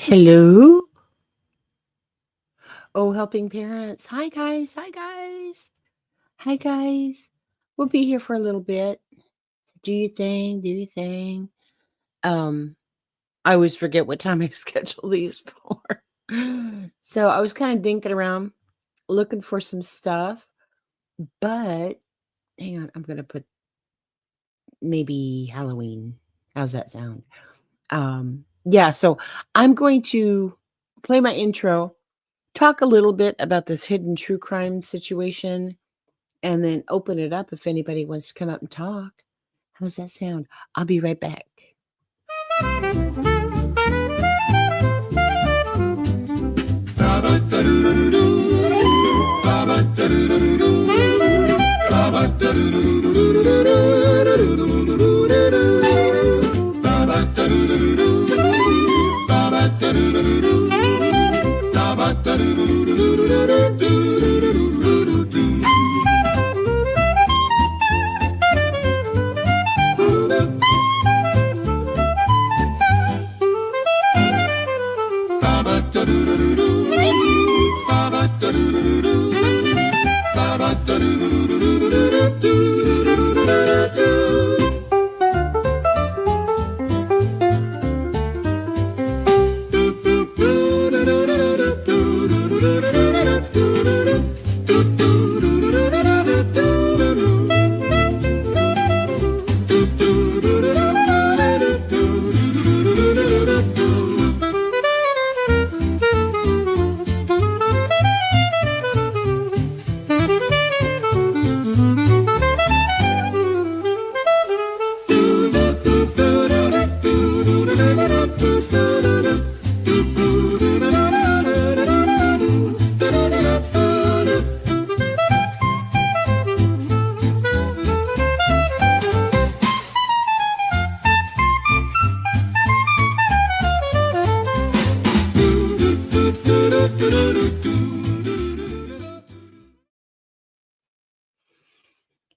Hello. Oh, helping parents. Hi, guys. Hi, guys. Hi, guys. We'll be here for a little bit. Do your thing. Do your thing. Um, I always forget what time I schedule these for. So I was kind of dinking around looking for some stuff, but hang on. I'm going to put maybe Halloween. How's that sound? Yeah. So I'm going to play my intro, talk a little bit about this hidden true crime situation, and then open it up if anybody wants to come up and talk. How does that sound? I'll be right back.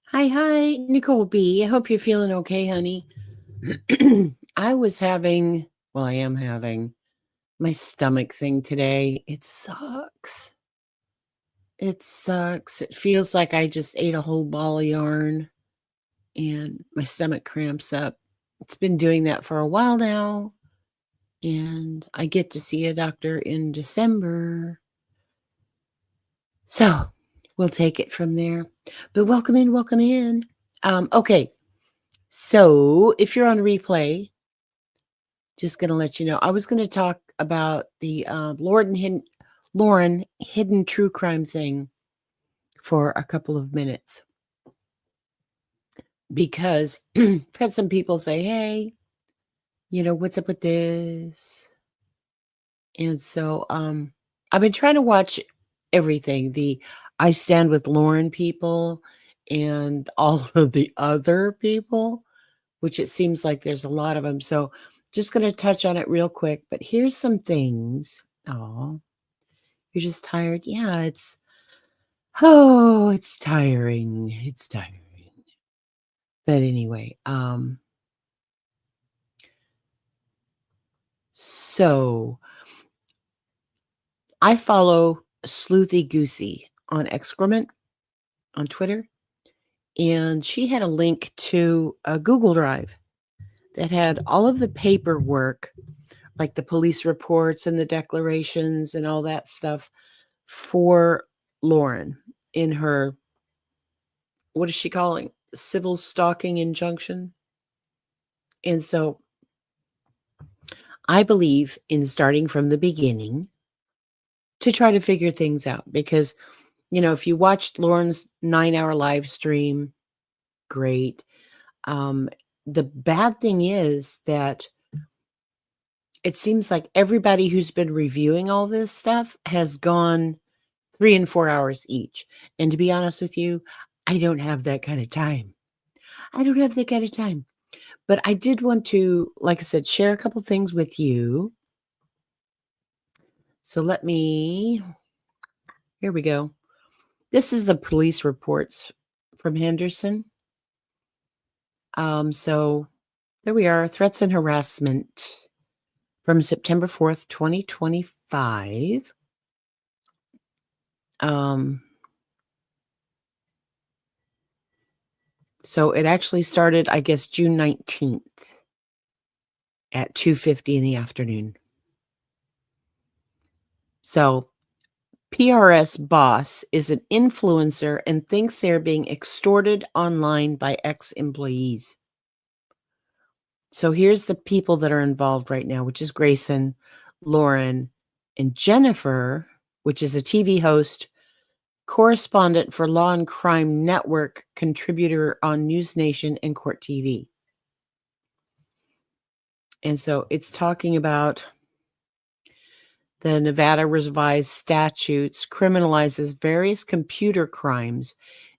Hi, Nicole B. I hope you're feeling okay, honey. I am having my stomach thing today. It sucks. It sucks. It feels like I just ate a whole ball of yarn and my stomach cramps up. It's been doing that for a while now. And I get to see a doctor in December. So we'll take it from there. But welcome in, welcome in. Okay. So if you're on replay, just going to let you know, I was going to talk about the Lauren hidden true crime thing for a couple of minutes. Because I've had some people say, hey, what's up with this? And so I've been trying to watch everything. The I Stand with Lauren people and all of the other people, which it seems like there's a lot of them. So just going to touch on it real quick. But here's some things. Oh, you're just tired? Yeah, it's tiring. It's tiring. But anyway, so I follow Sleuthy Goosey on Excrement on Twitter, and she had a link to a Google Drive that had all of the paperwork, like the police reports and the declarations and all that stuff for Lauren in her, what is she calling? Civil stalking injunction. And so I believe in starting from the beginning to try to figure things out because, if you watched Lauren's 9-hour live stream, great. The bad thing is that it seems like everybody who's been reviewing all this stuff has gone 3 and 4 hours each. And to be honest with you, I don't have that kind of time. But I did want to, like I said, share a couple things with you. So here we go. This is the police reports from Henderson. So there we are, threats and harassment from September 4th, 2025. So it actually started, I guess, June 19th at 2:50 in the afternoon. So PRS boss is an influencer and thinks they're being extorted online by ex-employees. So here's the people that are involved right now, which is Grayson, Lauren, and Jennifer, which is a TV host, correspondent for Law and Crime Network, contributor on News Nation and Court TV. And so it's talking about the Nevada revised statutes criminalizes various computer crimes,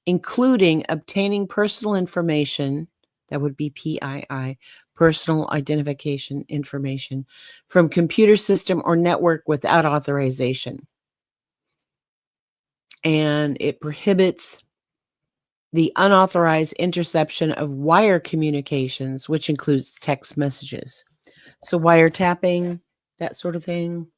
including obtaining personal information, that would be PII, personal identification information, from computer system or network without authorization. And it prohibits the unauthorized interception of wire communications, which includes text messages. So wiretapping, that sort of thing.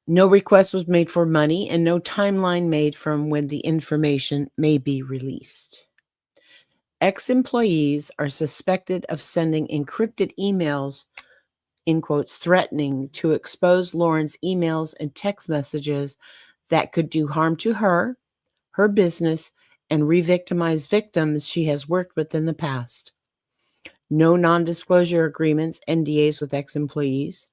No request was made for money and no timeline made from when the information may be released. Ex-employees are suspected of sending encrypted emails, in quotes, threatening to expose Lauren's emails and text messages that could do harm to her, her business, and re-victimize victims she has worked with in the past. No non-disclosure agreements, NDAs, with ex-employees.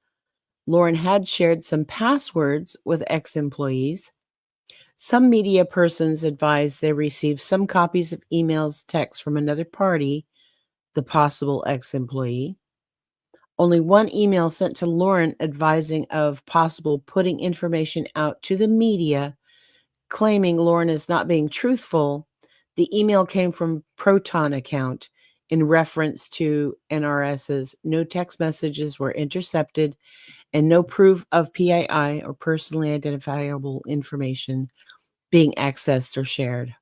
Lauren had shared some passwords with ex-employees. Some media persons advised they received some copies of emails, texts from another party, the possible ex-employee. Only one email sent to Lauren advising of possible putting information out to the media, claiming Lauren is not being truthful. The email came from Proton account in reference to NRS's no text messages were intercepted and no proof of PII or personally identifiable information being accessed or shared.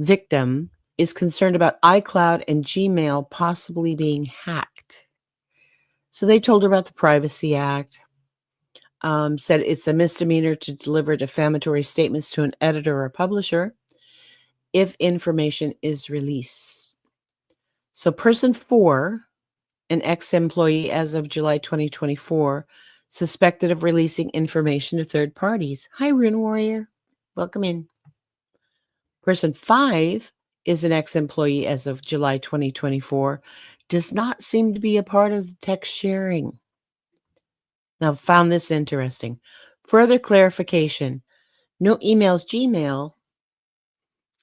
Victim is concerned about iCloud and Gmail possibly being hacked. So they told her about the Privacy Act, said it's a misdemeanor to deliver defamatory statements to an editor or publisher if information is released. So person 4, an ex-employee as of July 2024, suspected of releasing information to third parties. Hi, Rune Warrior. Welcome in. Person 5 is an ex-employee as of July 2024, does not seem to be a part of the text sharing. Now, found this interesting. Further clarification. No emails, Gmail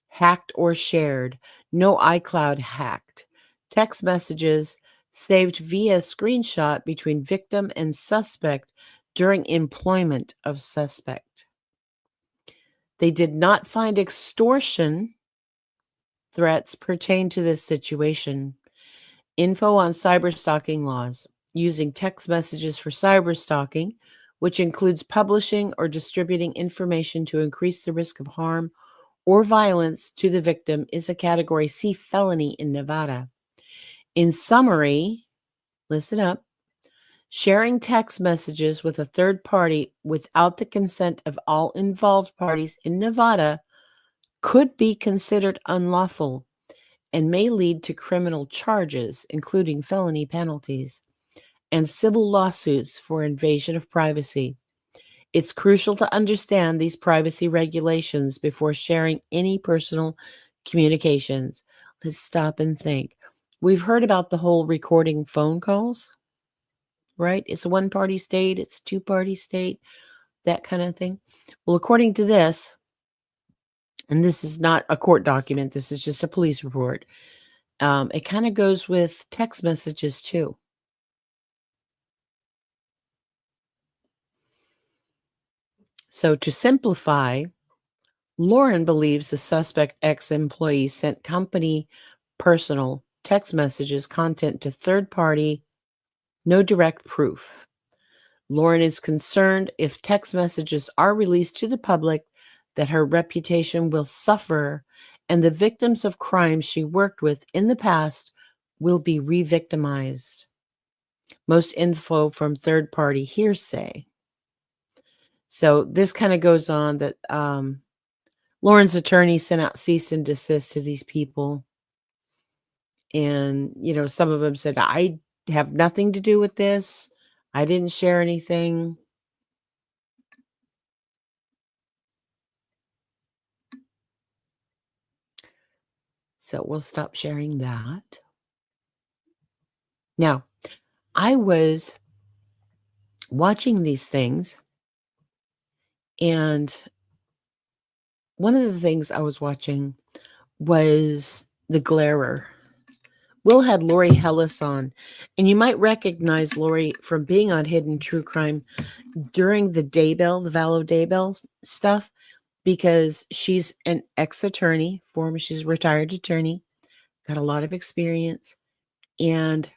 hacked or shared. No iCloud hacked. Text messages saved via screenshot between victim and suspect during employment of suspect. They did not find extortion threats pertain to this situation. Info on cyberstalking laws. Using text messages for cyberstalking, which includes publishing or distributing information to increase the risk of harm or violence to the victim, is a Category C felony in Nevada. In summary, listen up. Sharing text messages with a third party without the consent of all involved parties in Nevada could be considered unlawful and may lead to criminal charges, including felony penalties and civil lawsuits for invasion of privacy. It's crucial to understand these privacy regulations before sharing any personal communications. Let's stop and think. We've heard about the whole recording phone calls, right? It's a one-party state, it's a two-party state, that kind of thing. Well, according to this, and this is not a court document, this is just a police report, it kind of goes with text messages too. So to simplify, Lauren believes the suspect ex-employee sent company personal text messages content to third party, no direct proof. Lauren is concerned if text messages are released to the public that her reputation will suffer and the victims of crimes she worked with in the past will be re-victimized. Most info from third-party hearsay. So this kind of goes on that Lauren's attorney sent out cease and desist to these people. And, some of them said, I have nothing to do with this. I didn't share anything. So we'll stop sharing that. Now, I was watching these things, and one of the things I was watching was The Glarer. Will had Lori Hellis on, and you might recognize Lori from being on Hidden True Crime during the Daybell, the Vallow Daybell stuff, because she's an ex-attorney, she's a retired attorney, got a lot of experience, and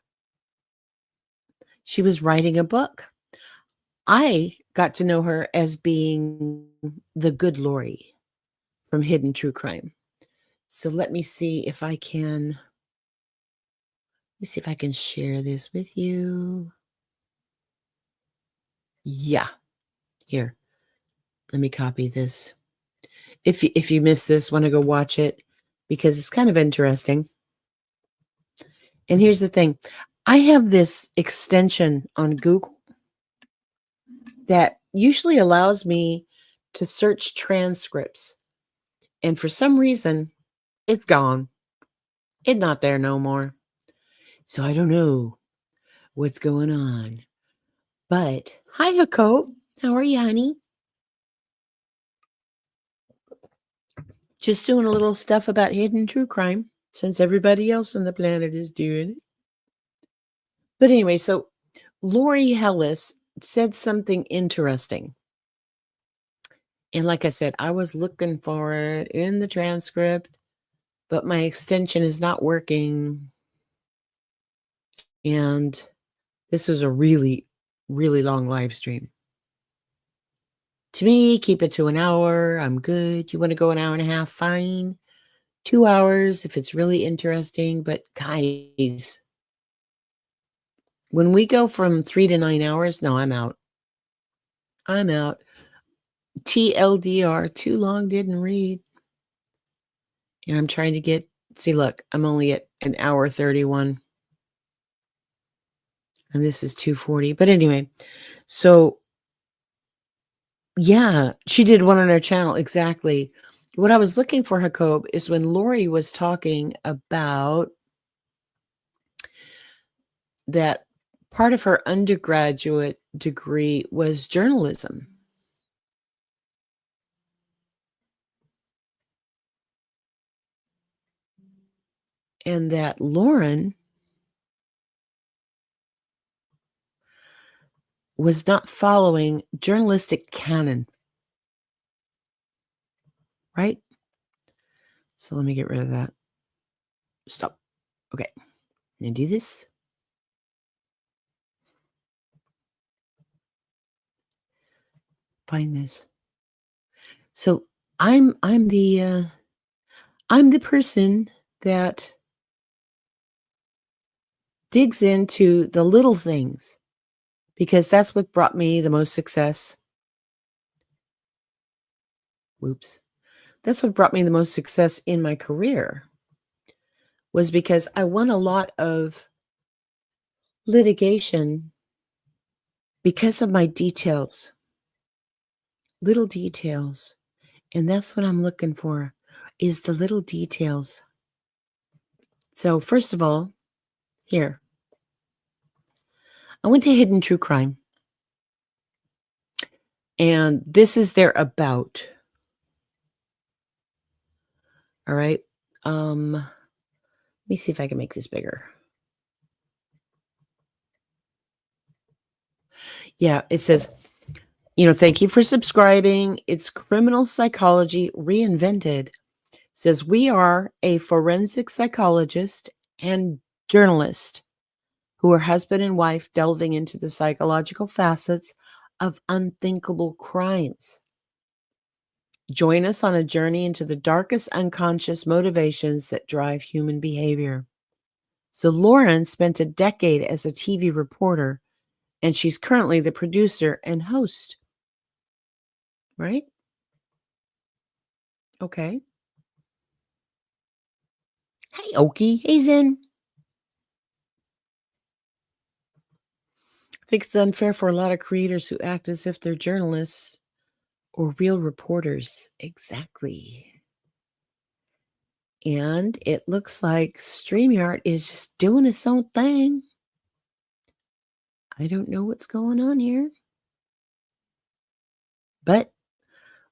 she was writing a book. I got to know her as being the good Lori from Hidden True Crime. So let me see if I can share this with you. Yeah. Here. Let me copy this. If you missed this, want to go watch it because it's kind of interesting. And here's the thing. I have this extension on Google that usually allows me to search transcripts. And for some reason, it's gone. It's not there no more. So I don't know what's going on. But hi, Jacob. How are you, honey? Just doing a little stuff about hidden true crime since everybody else on the planet is doing it. But anyway, so Lori Hellis said something interesting. And like I said, I was looking for it in the transcript, but my extension is not working. And this was a really, really long live stream. To me, keep it to an hour. I'm good. You want to go an hour and a half? Fine. 2 hours if it's really interesting. But guys, when we go from 3 to 9 hours, no, I'm out. I'm out. TLDR, too long, didn't read. And I'm trying to see, look, I'm only at an hour 31. And this is 2:40. But anyway, so yeah, she did one on her channel. Exactly. What I was looking for, Jacob, is when Lori was talking about that part of her undergraduate degree was journalism. And that Lauren was not following journalistic canon. Right? So let me get rid of that. Stop. Okay. Now do this. Find this. So I'm the person that digs into the little things because that's what brought me the most success. Whoops. That's what brought me the most success in my career, was because I won a lot of litigation because of my details, little details. And that's what I'm looking for, is the little details. So first of all, here, I went to Hidden True Crime. And this is their about. All right. Let me see if I can make this bigger. Yeah, it says, thank you for subscribing. It's Criminal Psychology Reinvented. It says, we are a forensic psychologist and journalist who are husband and wife delving into the psychological facets of unthinkable crimes. Join us on a journey into the darkest unconscious motivations that drive human behavior. So Lauren spent a decade as a TV reporter, and she's currently the producer and host. Right? Okay. Hey, Okie. Hey, Zen. I think it's unfair for a lot of creators who act as if they're journalists or real reporters. Exactly. And it looks like StreamYard is just doing its own thing. I don't know what's going on here. But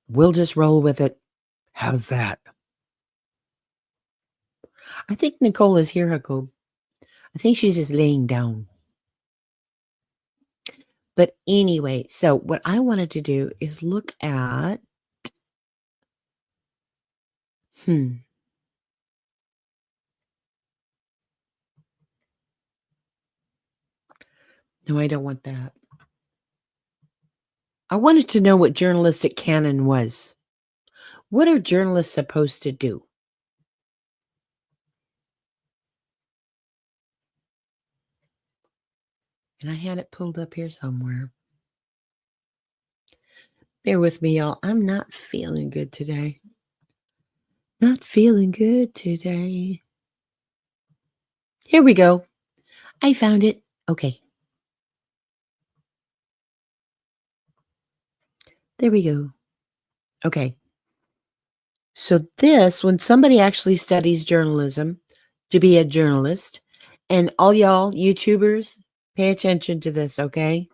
we'll just roll with it. How's that? I think Nicole is here, Jacob. I think she's just laying down. But anyway, so what I wanted to do is look at No, I don't want that. I wanted to know what journalistic canon was. What are journalists supposed to do? And I had it pulled up here somewhere. Bear with me, y'all. I'm not feeling good today. Not feeling good today. Here we go. I found it. Okay. There we go. Okay. So this, when somebody actually studies journalism to be a journalist, and all y'all YouTubers, pay attention to this, okay?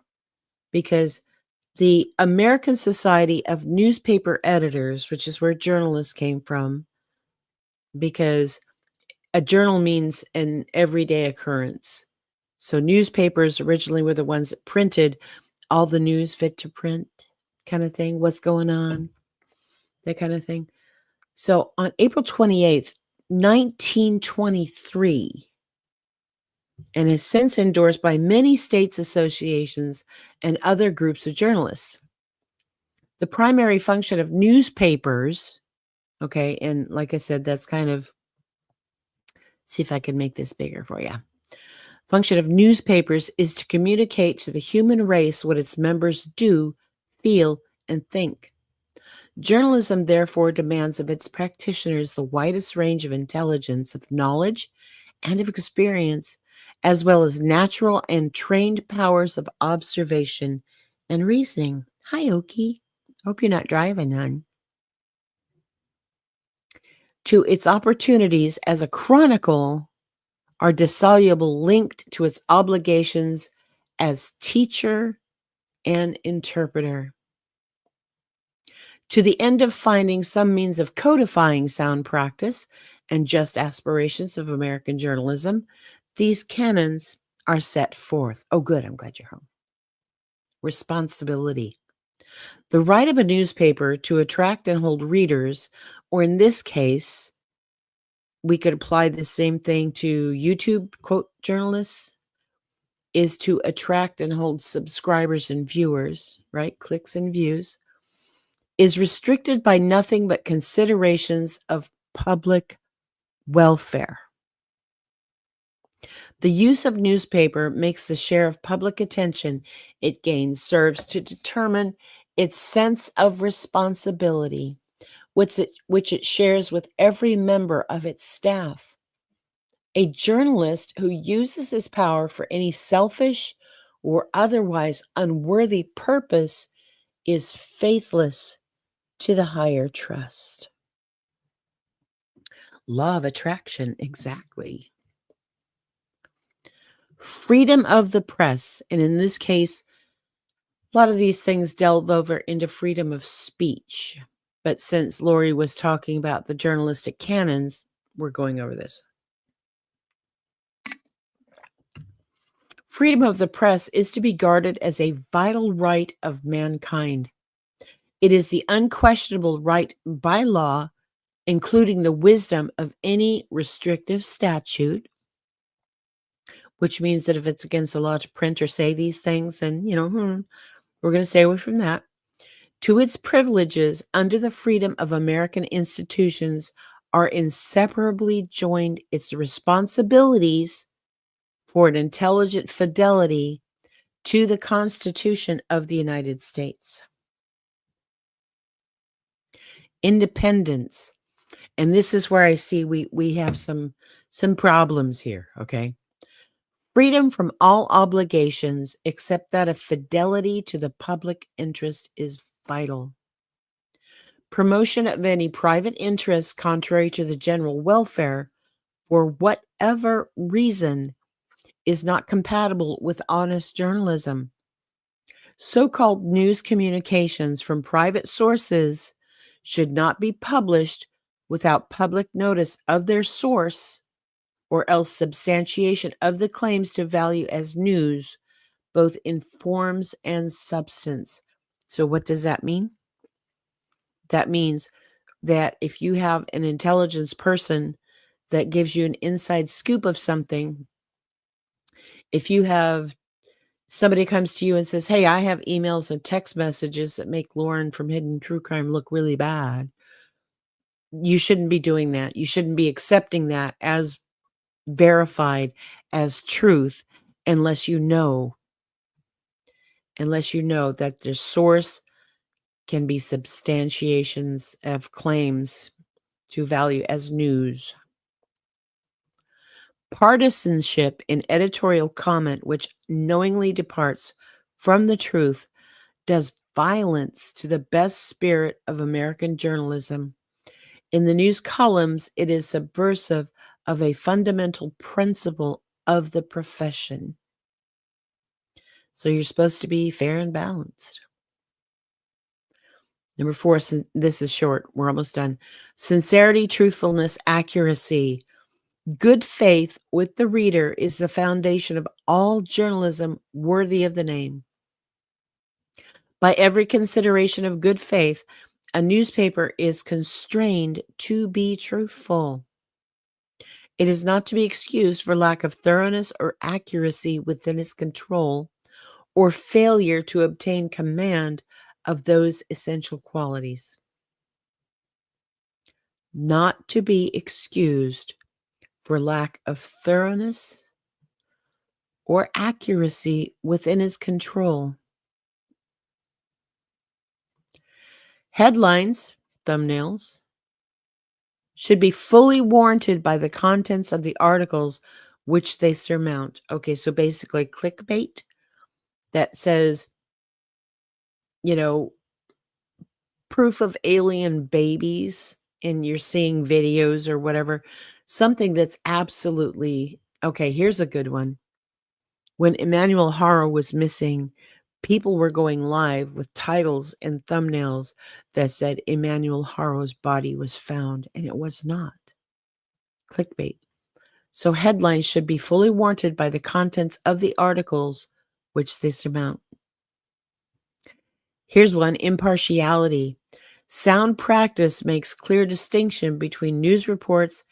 Because the American Society of Newspaper Editors, which is where journalists came from, because a journal means an everyday occurrence. So newspapers originally were the ones that printed all the news fit to print kind of thing, what's going on, that kind of thing. So on April 28th, 1923, and is since endorsed by many states associations and other groups of journalists. The primary function of newspapers, okay, and like I said, that's kind of, see if I can make this bigger for you. Function of newspapers is to communicate to the human race what its members do, feel, and think. Journalism, therefore, demands of its practitioners the widest range of intelligence, of knowledge, and of experience, as well as natural and trained powers of observation and reasoning. Hi, Oki. Hope you're not driving, hon. To its opportunities as a chronicle are dissoluble linked to its obligations as teacher and interpreter. To the end of finding some means of codifying sound practice and just aspirations of American journalism, these canons are set forth. Oh, good. I'm glad you're home. Responsibility. The right of a newspaper to attract and hold readers, or in this case, we could apply the same thing to YouTube, quote, journalists, is to attract and hold subscribers and viewers, right? Clicks and views, is restricted by nothing but considerations of public welfare. The use of newspaper makes the share of public attention it gains serves to determine its sense of responsibility, which it shares with every member of its staff. A journalist who uses his power for any selfish or otherwise unworthy purpose is faithless to the higher trust. Law of attraction, exactly. Freedom of the press, and in this case, a lot of these things delve over into freedom of speech. But since Lori was talking about the journalistic canons, we're going over this. Freedom of the press is to be guarded as a vital right of mankind. It is the unquestionable right by law, including the wisdom of any restrictive statute, which means that if it's against the law to print or say these things, then, we're going to stay away from that. To its privileges under the freedom of American institutions are inseparably joined its responsibilities for an intelligent fidelity to the Constitution of the United States. Independence. And this is where I see we have some problems here, okay? Freedom from all obligations except that of fidelity to the public interest is vital. Promotion of any private interest contrary to the general welfare, for whatever reason, is not compatible with honest journalism. So-called news communications from private sources should not be published without public notice of their source or else substantiation of the claims to value as news, both in forms and substance. So what does that mean? That means that if you have an intelligence person that gives you an inside scoop of something, if you have somebody comes to you and says, hey, I have emails and text messages that make Lauren from Hidden True Crime look really bad, you shouldn't be doing that. You shouldn't be accepting that as verified as truth unless you know that the source can be substantiations of claims to value as news. Partisanship in editorial comment which knowingly departs from the truth does violence to the best spirit of American journalism. In the news columns, it is subversive of a fundamental principle of the profession. So you're supposed to be fair and balanced. Number 4, this is short. We're almost done. Sincerity, truthfulness, accuracy. Good faith with the reader is the foundation of all journalism worthy of the name. By every consideration of good faith, a newspaper is constrained to be truthful. It is not to be excused for lack of thoroughness or accuracy within its control or failure to obtain command of those essential qualities. Not to be excused for lack of thoroughness or accuracy within its control. Headlines, thumbnails, should be fully warranted by the contents of the articles which they surmount. Okay, so basically clickbait that says, proof of alien babies, and you're seeing videos or whatever, something that's absolutely, okay, here's a good one. When Emmanuel Haro was missing, people were going live with titles and thumbnails that said Emmanuel Haro's body was found, and it was not. Clickbait. So headlines should be fully warranted by the contents of the articles which they surmount. Here's one, impartiality. Sound practice makes clear distinction between news reports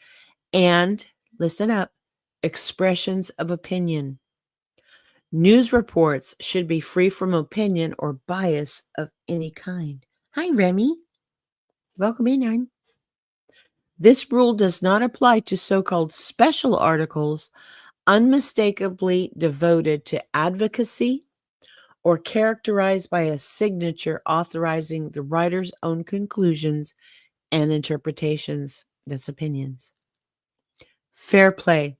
and, listen up, expressions of opinion. News reports should be free from opinion or bias of any kind. Hi, Remy. Welcome in, hon. This rule does not apply to so-called special articles unmistakably devoted to advocacy or characterized by a signature authorizing the writer's own conclusions and interpretations. That's opinions. Fair play.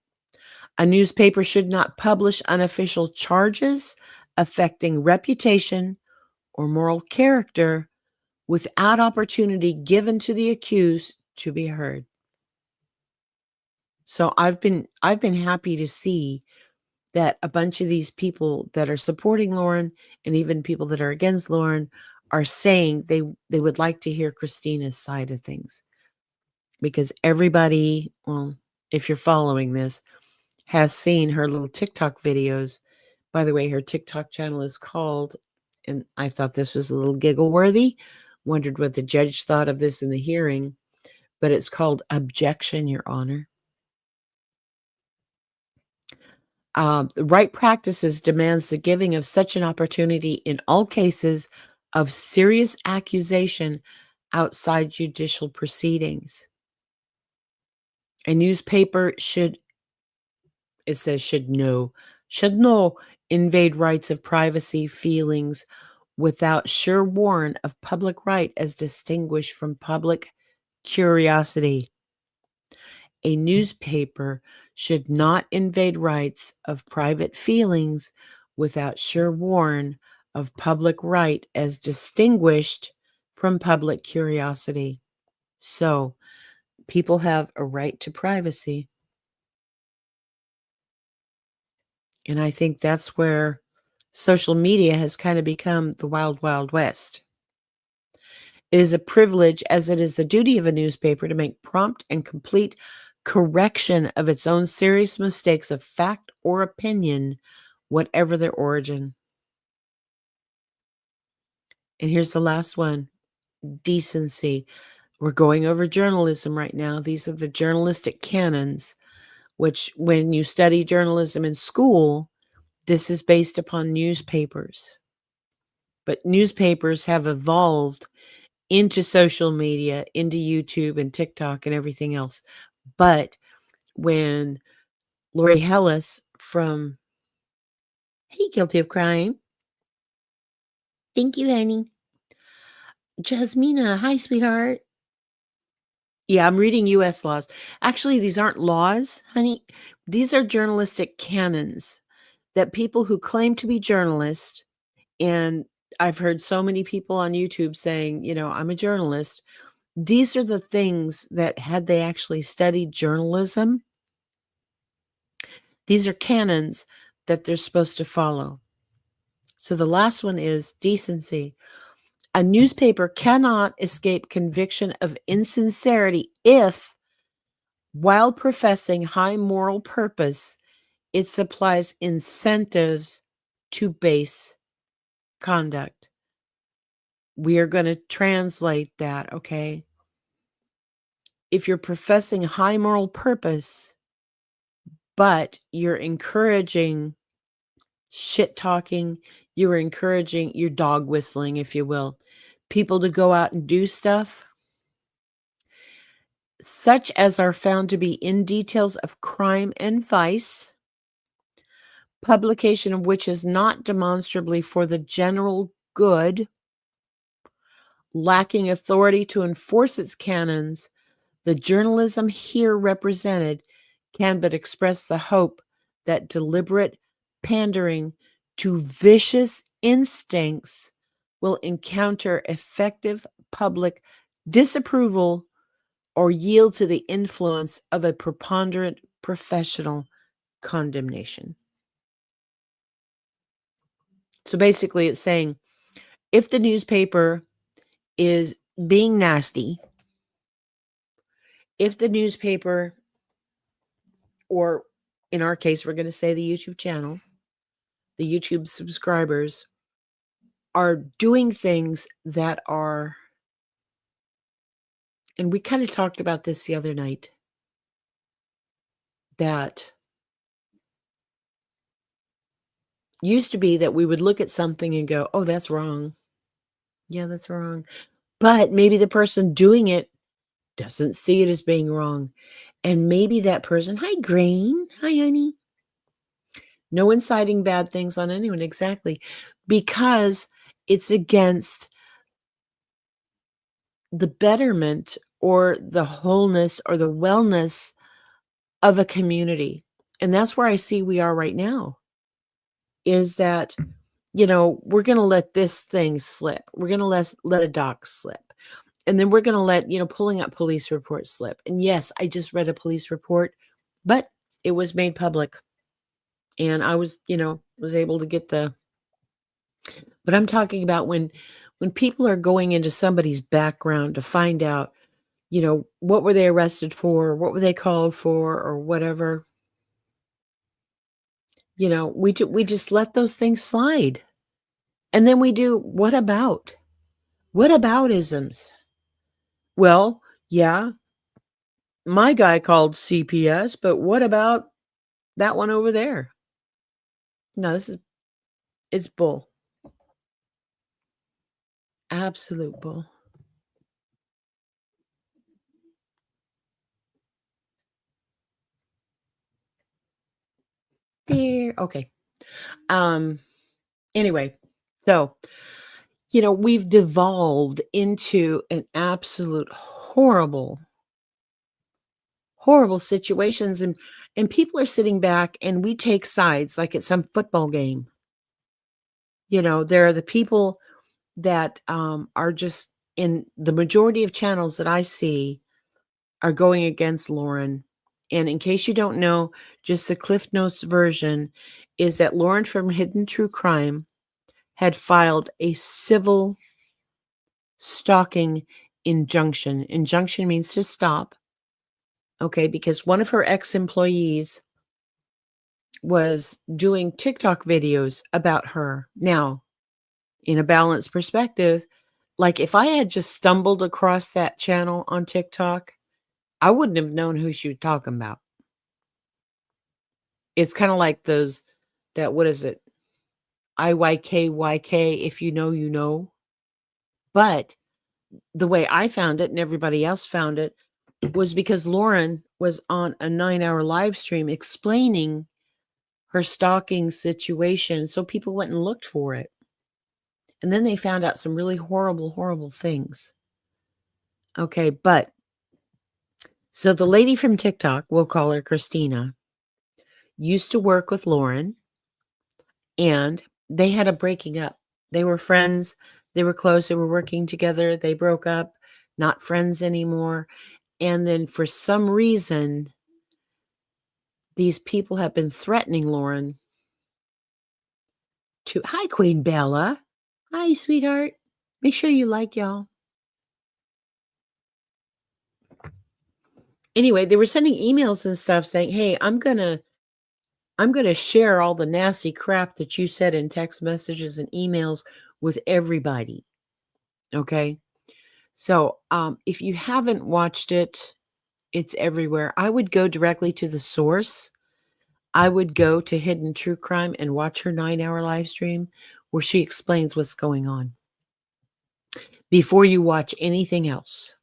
A newspaper should not publish unofficial charges affecting reputation or moral character without opportunity given to the accused to be heard. So I've been happy to see that a bunch of these people that are supporting Lauren and even people that are against Lauren are saying they would like to hear Christina's side of things. Because everybody, well, if you're following this, has seen her little TikTok videos. By the way, her TikTok channel is called, and I thought this was a little giggle worthy, wondered what the judge thought of this in the hearing, but it's called Objection, Your Honor. The right practices demands the giving of such an opportunity in all cases of serious accusation outside judicial proceedings. A newspaper should It says should no invade rights of privacy feelings without sure warrant of public right as distinguished from public curiosity. A newspaper should not invade rights of private feelings without sure warrant of public right as distinguished from public curiosity. So, people have a right to privacy. And I think that's where social media has kind of become the wild, wild west. It is a privilege, as it is the duty of a newspaper, to make prompt and complete correction of its own serious mistakes of fact or opinion, whatever their origin. And here's the last one, decency. We're going over journalism right now. These are the journalistic canons, which when you study journalism in school, this is based upon newspapers. But newspapers have evolved into social media, into YouTube and TikTok and everything else. But when Lori Hellis from Hey Guilty of Crime. Thank you, honey. Jasmina, hi, sweetheart. Yeah, I'm reading US laws. Actually, these aren't laws, honey. These are journalistic canons that people who claim to be journalists, and I've heard so many people on YouTube saying, I'm a journalist. These are the things that, had they actually studied journalism, these are canons that they're supposed to follow. So the last one is decency. A newspaper cannot escape conviction of insincerity if, while professing high moral purpose, it supplies incentives to base conduct. We are going to translate that, okay? If you're professing high moral purpose, but you're encouraging shit talking, you're encouraging your dog whistling, if you will, people to go out and do stuff, such as are found to be in details of crime and vice, publication of which is not demonstrably for the general good, lacking authority to enforce its canons, the journalism here represented can but express the hope that deliberate pandering to vicious instincts will encounter effective public disapproval or yield to the influence of a preponderant professional condemnation. So basically, it's saying if the newspaper is being nasty, if the newspaper, or in our case, we're going to say the YouTube channel, the YouTube subscribers, are doing things that are, and we kind of talked about this the other night, that used to be that we would look at something and go, oh, that's wrong. Yeah, that's wrong. But maybe the person doing it doesn't see it as being wrong. And maybe that person, hi, Green. Hi, honey. No inciting bad things on anyone, exactly. Because it's against the betterment or the wholeness or the wellness of a community. And that's where I see we are right now, is that, we're going to let this thing slip. We're going to let a doc slip. And then we're going to let, pulling up police reports slip. And yes, I just read a police report, but it was made public. And I was, was able to get but I'm talking about when people are going into somebody's background to find out, what were they arrested for? What were they called for, or whatever? We just let those things slide. And then we do, what about? What about isms? Well, yeah, my guy called CPS, but what about that one over there? No, it's bull. Absolute bull. Okay. Anyway, so, we've devolved into an absolute horrible, horrible situations, and people are sitting back and we take sides like it's some football game. There are the people that are just in the majority of channels that I see are going against Lauren. And in case you don't know, just the Cliff Notes version is that Lauren from Hidden True Crime had filed a civil stalking injunction. Injunction means to stop. Okay, because one of her ex-employees was doing TikTok videos about her. Now, in a balanced perspective, like if I had just stumbled across that channel on TikTok, I wouldn't have known who she was talking about. It's kind of like what is it? IYKYK, if you know, you know. But the way I found it and everybody else found it was because Lauren was on a 9-hour live stream explaining her stalking situation. So people went and looked for it. And then they found out some really horrible, horrible things. Okay, but so the lady from TikTok, we'll call her Christina, used to work with Lauren, and they had a breaking up. They were friends. They were close. They were working together. They broke up, not friends anymore. And then for some reason, these people have been threatening Lauren to, hi, Queen Bella. Hi, sweetheart. Make sure you like y'all. Anyway, they were sending emails and stuff saying, hey, I'm going to share all the nasty crap that you said in text messages and emails with everybody. Okay. So if you haven't watched it, it's everywhere. I would go directly to the source. I would go to Hidden True Crime and watch her 9-hour live stream where she explains what's going on before you watch anything else,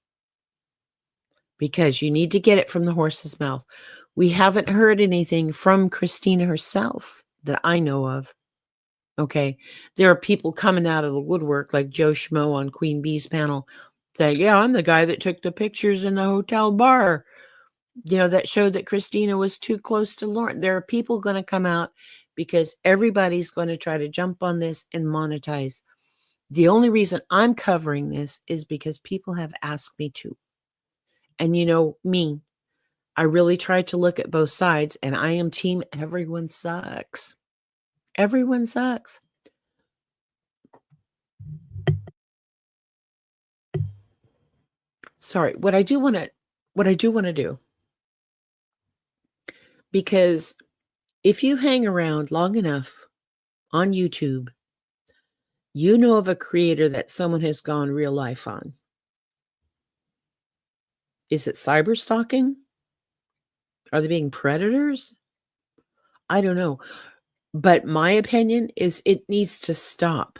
because you need to get it from the horse's mouth. We haven't heard anything from Christina herself that I know of. Okay. There are people coming out of the woodwork like Joe Schmo on Queen Bee's panel saying, yeah, I'm the guy that took the pictures in the hotel bar, that showed that Christina was too close to Lauren. There are people going to come out because everybody's going to try to jump on this and monetize. The only reason I'm covering this is because people have asked me to. And me, I really try to look at both sides, and I am team everyone sucks. Everyone sucks. Sorry, what I do want to do, because if you hang around long enough on YouTube, you know of a creator that someone has gone real life on. Is it cyber stalking? Are they being predators? I don't know. But my opinion is it needs to stop.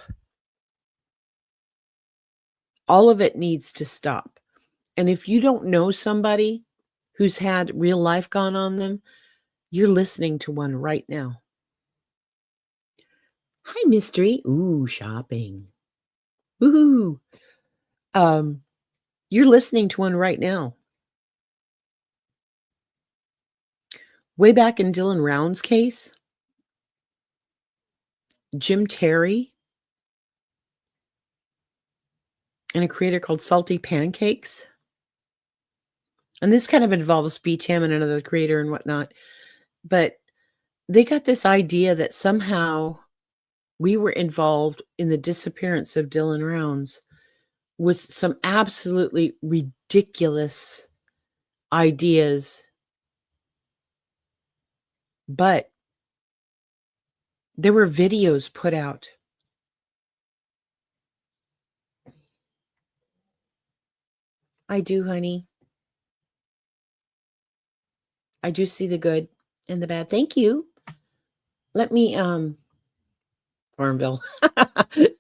All of it needs to stop. And if you don't know somebody who's had real life gone on them, you're listening to one right now. Hi, Mystery. Ooh, shopping. Woohoo. You're listening to one right now. Way back in Dylan Round's case, Jim Terry and a creator called Salty Pancakes. And this kind of involves BTM and another creator and whatnot. But they got this idea that somehow we were involved in the disappearance of Dylan Rounds with some absolutely ridiculous ideas. But there were videos put out. I do, honey. I do see the good and the bad. Thank you. Let me, Farmville.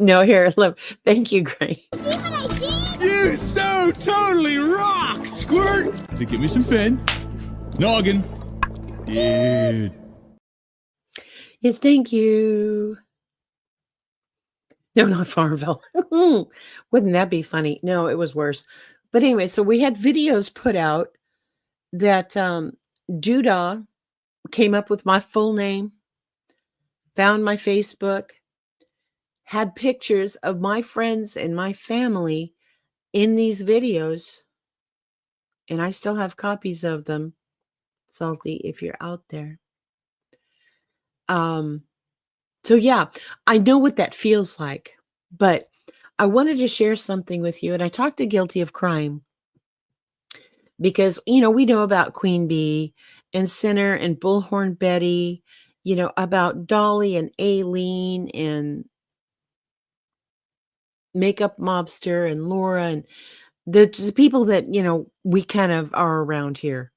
No, here, look. Thank you, Gray. See what I did? You so totally rock, Squirt! So give me some fin. Noggin. Dude. Yes, thank you. No, not Farmville. Wouldn't that be funny? No, it was worse. But anyway, so we had videos put out that Doodah came up with my full name, found my Facebook, had pictures of my friends and my family in these videos, and I still have copies of them. Salty, if you're out there. So yeah, I know what that feels like, but I wanted to share something with you, and I talked to Guilty of Crime because, we know about Queen Bee and Sinner and Bullhorn Betty, about Dolly and Aileen and Makeup Mobster and Laura and the people that, we kind of are around here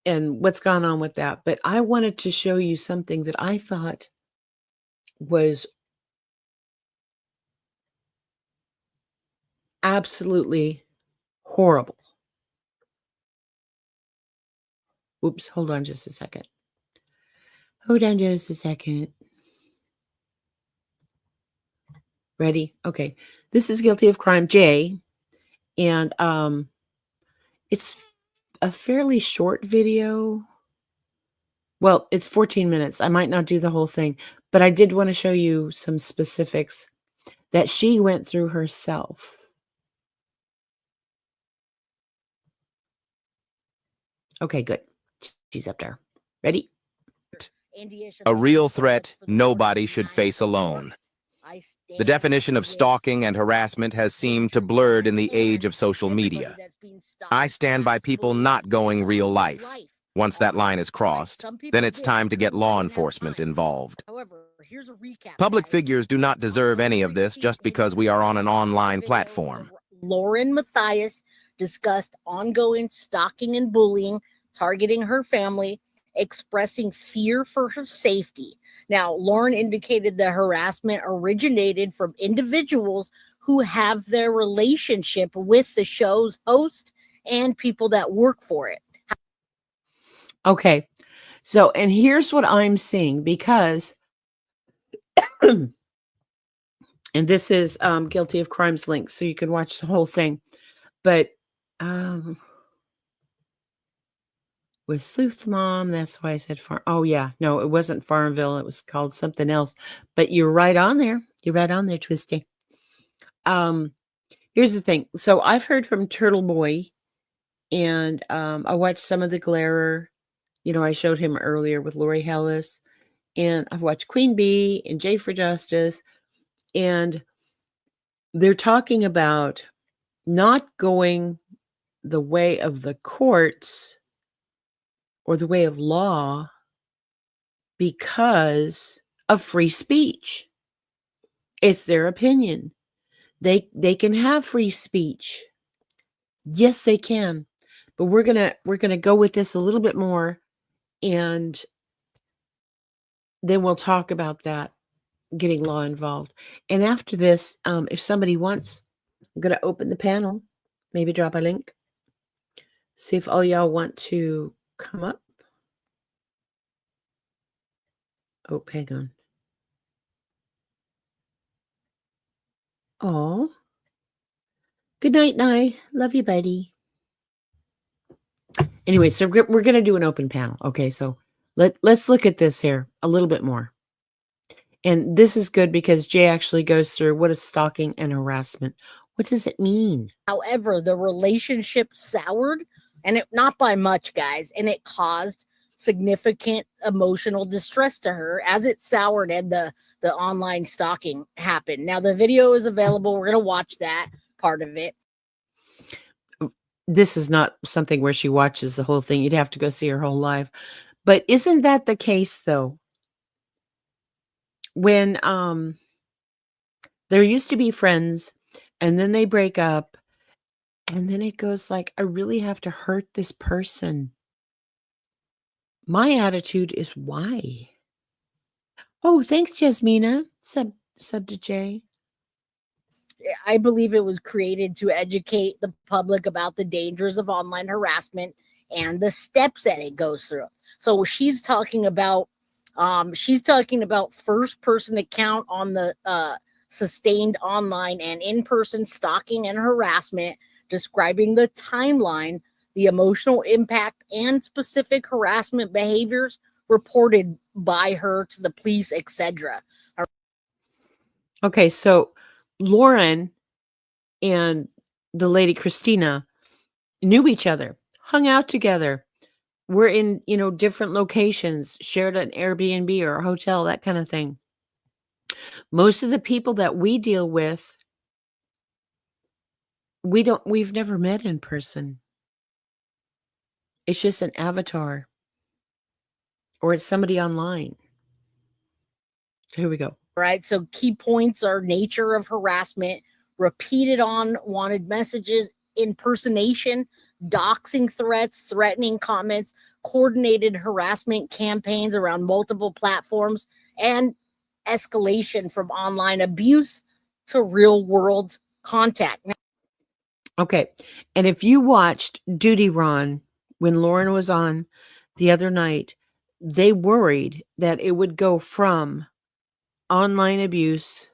and what's gone on with that. But I wanted to show you something that I thought was absolutely horrible. Oops, hold on just a second. Hold on just a second. Ready? Okay. This is Guilty of Crime J. And it's a fairly short video. Well, it's 14 minutes. I might not do the whole thing, but I did want to show you some specifics that she went through herself. Okay, good. She's up there. Ready? A real threat nobody should face alone. The definition of stalking and harassment has seemed to blurred in the age of social media. I stand by people not going real life. Once that line is crossed, then it's time to get law enforcement involved. Public figures do not deserve any of this just because we are on an online platform. Lauren Matthias discussed ongoing stalking and bullying, targeting her family, expressing fear for her safety. Now, Lauren indicated the harassment originated from individuals who have their relationship with the show's host and people that work for it. Okay. So, and here's what I'm seeing because, and this is Guilty of Crime's link, so you can watch the whole thing. But with Sleuth Mom, that's why I said Farm. Oh, yeah. No, it wasn't Farmville. It was called something else. But you're right on there. You're right on there, Twisty. Here's the thing. So I've heard from Turtle Boy, and I watched some of the Glarer. I showed him earlier with Lori Hellis, and I've watched Queen Bee and J for Justice, and they're talking about not going the way of the courts or the way of law because of free speech. It's their opinion. They can have free speech. Yes, they can. But we're gonna go with this a little bit more, and then we'll talk about that, getting law involved. And after this, if somebody wants, I'm gonna open the panel, maybe drop a link. See if all y'all want to come up. Oh, hang on. Oh. Good night, Nye. Love you, buddy. Anyway, so we're going to do an open panel. Okay, so let's look at this here a little bit more. And this is good because Jay actually goes through what is stalking and harassment. What does it mean? However, the relationship soured, and it not by much, guys, and it caused significant emotional distress to her as it soured and the online stalking happened. Now, the video is available. We're going to watch that part of it. This is not something where she watches the whole thing. You'd have to go see her whole live. But isn't that the case, though? When there used to be friends, and then they break up, and then it goes like, I really have to hurt this person. My attitude is why? Oh, thanks, Jasmina. Sub to Jay. I believe it was created to educate the public about the dangers of online harassment and the steps that it goes through. So she's talking about She's talking about first-person account on the sustained online and in-person stalking and harassment, describing the timeline, the emotional impact, and specific harassment behaviors reported by her to the police, etc. Okay, so Lauren and the lady Christina knew each other, hung out together, were in, different locations, shared an Airbnb or a hotel, that kind of thing. Most of the people that we deal with, we've never met in person. It's just an avatar or it's somebody online. Here we go. Right. So key points are nature of harassment, repeated unwanted messages, impersonation, doxing threats, threatening comments, coordinated harassment campaigns around multiple platforms, and escalation from online abuse to real world contact. Okay. And if you watched Duty Ron when Lauren was on the other night, they worried that it would go from online abuse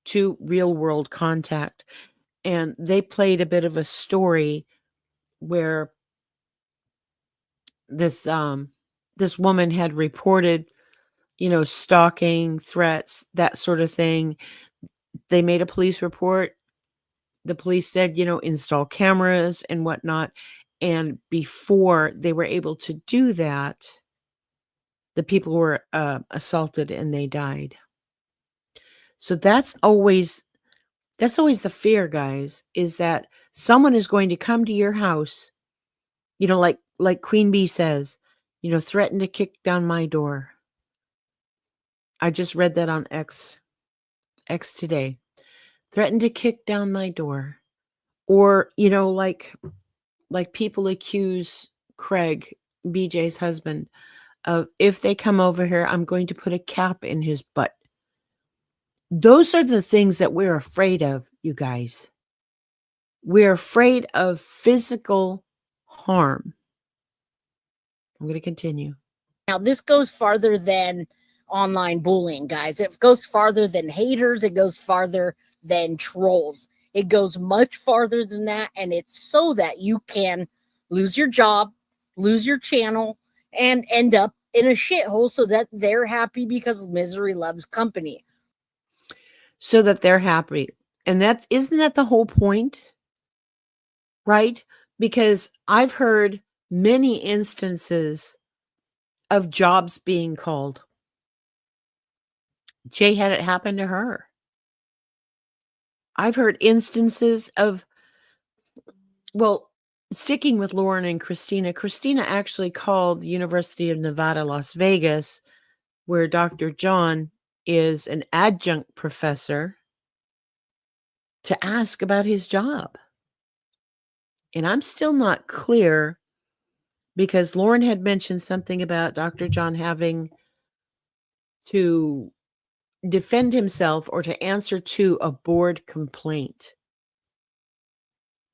to real world contact. And they played a bit of a story where this woman had reported, stalking, threats, that sort of thing. They made a police report. The police said, install cameras and whatnot. And before they were able to do that, the people were assaulted and they died. So that's always the fear, guys, is that someone is going to come to your house, like Queen Bee says, threaten to kick down my door. I just read that on X today. Threaten to kick down my door. Or, like people accuse Craig, BJ's husband, of if they come over here, I'm going to put a cap in his butt. Those are the things that we're afraid of, you guys. We're afraid of physical harm. I'm going to continue. Now, this goes farther than online bullying, guys. It goes farther than haters. It goes farther than trolls. It goes much farther than that. And it's so that you can lose your job, lose your channel, and end up in a shithole so that they're happy because misery loves company. So that they're happy. And isn't that the whole point? Right? Because I've heard many instances of jobs being called. Jay had it happen to her. I've heard instances of, sticking with Lauren and Christina actually called the University of Nevada, Las Vegas, where Dr. John is an adjunct professor, to ask about his job. And I'm still not clear, because Lauren had mentioned something about Dr. John having to defend himself or to answer to a board complaint.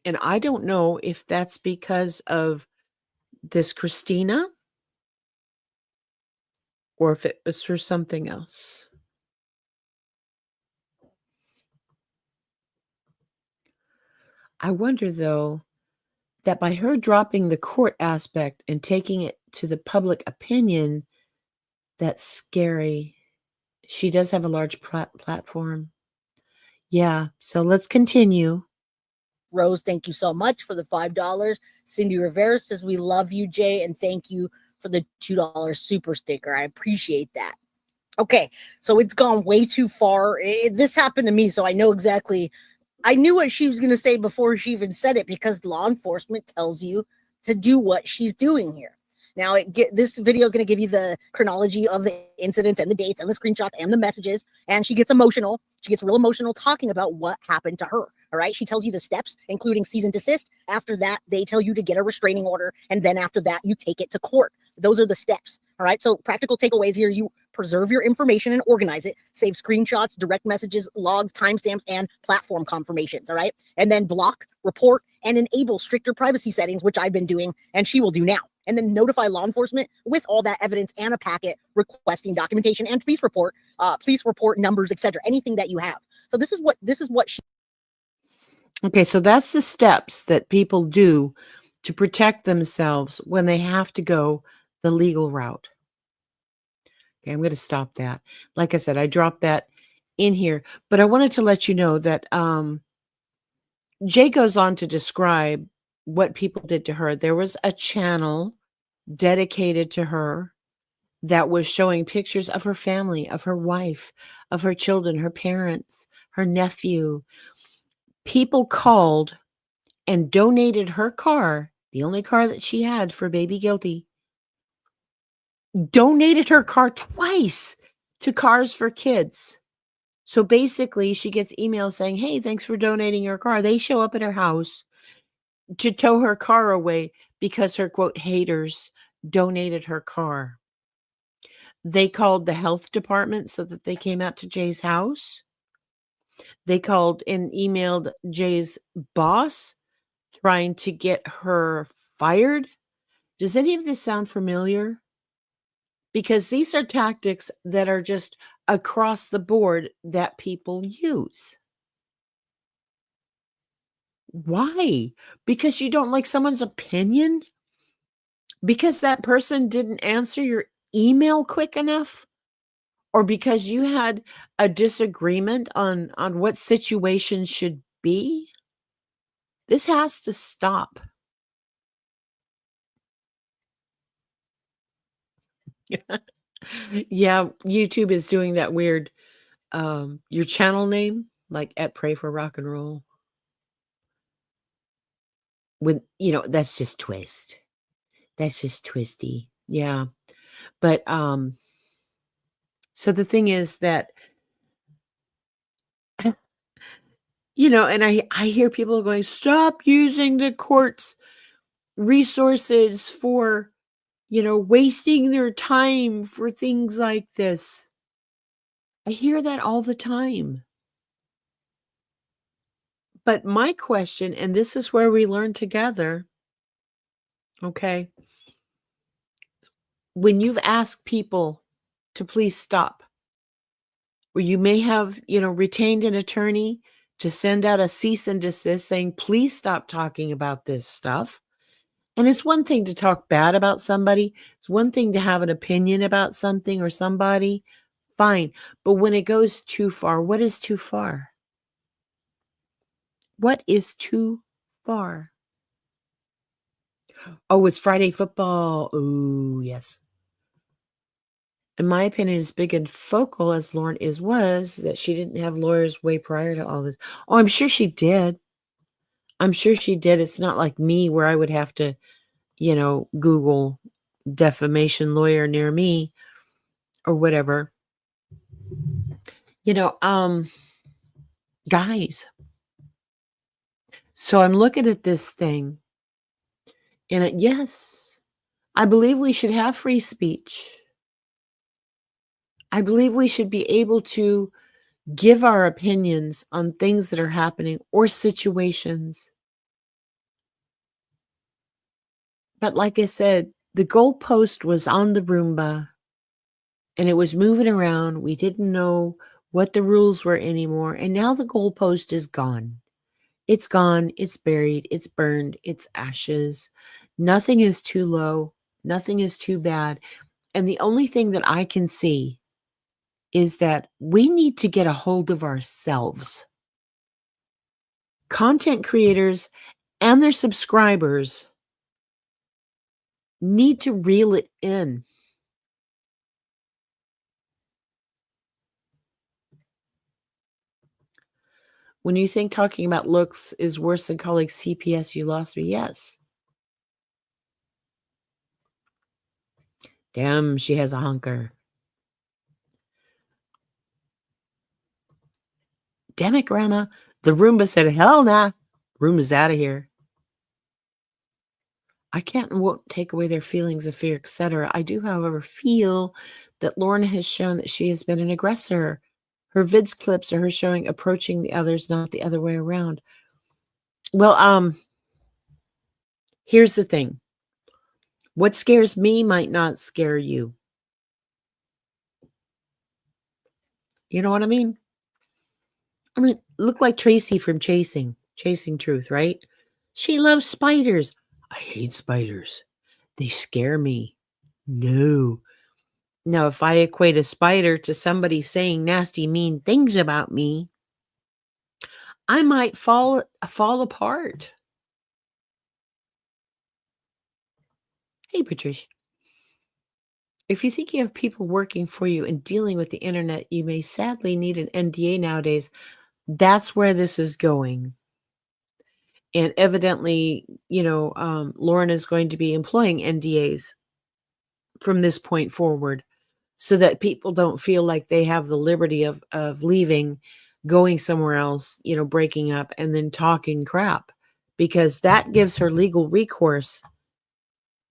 And I don't know if that's because of this Christina or if it was for something else. I wonder, though, that by her dropping the court aspect and taking it to the public opinion, that's scary. She does have a large platform. Yeah, so let's continue. Rose, thank you so much for the $5. Cindy Rivera says, we love you, Jay, and thank you for the $2 super sticker. I appreciate that. Okay, so it's gone way too far. This happened to me, so I know exactly. I knew what she was going to say before she even said it, because law enforcement tells you to do what she's doing here. Now, this video is going to give you the chronology of the incidents and the dates and the screenshots and the messages, and she gets emotional. She gets real emotional talking about what happened to her. All right, she tells you the steps, including cease and desist. After that, they tell you to get a restraining order, and then after that, you take it to court. Those are the steps. All right, so practical takeaways here: you preserve your information and organize it, save screenshots, direct messages, logs, timestamps, and platform confirmations. All right, and then block, report, and enable stricter privacy settings, which I've been doing, and she will do now. and then notify law enforcement with all that evidence and a packet requesting documentation and police report numbers, etc. Anything that you have. So this is what she. Okay, so that's the steps that people do to protect themselves when they have to go the legal route. Okay, I'm going to stop that. Like I said, I dropped that in here, but I wanted to let you know that Jay goes on to describe what people did to her. There was a channel dedicated to her that was showing pictures of her family, of her wife, of her children, her parents, her nephew. People called and donated her car, the only car that she had for Baby Guilty, donated her car twice to Cars for Kids. So basically, she gets emails saying, hey, thanks for donating your car. They show up at her house to tow her car away because her, quote, haters donated her car. They called the health department so that they came out to Jay's house. They called and emailed Jay's boss trying to get her fired. Does any of this sound familiar? Because these are tactics that are just across the board that people use. Why? Because you don't like someone's opinion? Because that person didn't answer your email quick enough? Or because you had a disagreement on what situation should be? This has to stop. Yeah, YouTube is doing that weird your channel name, like at Pray for Rock and Roll. When that's just twist. That's just twisty. Yeah. But so the thing is that and I hear people going, stop using the court's resources for wasting their time for things like this. I hear that all the time. But my question, and this is where we learn together, okay? When you've asked people to please stop, or you may have, retained an attorney to send out a cease and desist saying, please stop talking about this stuff. And it's one thing to talk bad about somebody. It's one thing to have an opinion about something or somebody. Fine. But when it goes too far, what is too far? What is too far? Oh, it's Friday football. Oh, yes. In my opinion, as big and focal as Lauren was that she didn't have lawyers way prior to all this. Oh, I'm sure she did. I'm sure she did. It's not like me where I would have to, Google defamation lawyer near me or whatever. Guys. So I'm looking at this thing and yes, I believe we should have free speech. I believe we should be able to give our opinions on things that are happening or situations. But like I said, the goalpost was on the Roomba and it was moving around. We didn't know what the rules were anymore. And now the goalpost is gone. It's gone. It's buried. It's burned. It's ashes. Nothing is too low. Nothing is too bad. And the only thing that I can see is that we need to get a hold of ourselves. Content creators and their subscribers need to reel it in. When you think talking about looks is worse than calling CPS, you lost me. Yes. Damn, she has a hunker. Damn it, Grandma. The Roomba said, hell nah. Roomba's out of here. I can't and won't take away their feelings of fear, etc. I do, however, feel that Lauren has shown that she has been an aggressor. Her vids clips are her showing approaching the others, not the other way around. Well, here's the thing. What scares me might not scare you. You know what I mean? I mean, look like Tracy from Chasing Truth, right? She loves spiders. I hate spiders. They scare me. No. Now, if I equate a spider to somebody saying nasty, mean things about me, I might fall apart. Hey, Patricia. If you think you have people working for you and dealing with the internet, you may sadly need an NDA nowadays. That's where this is going. And evidently, Lauren is going to be employing NDAs from this point forward so that people don't feel like they have the liberty of leaving, going somewhere else, breaking up and then talking crap, because that gives her legal recourse.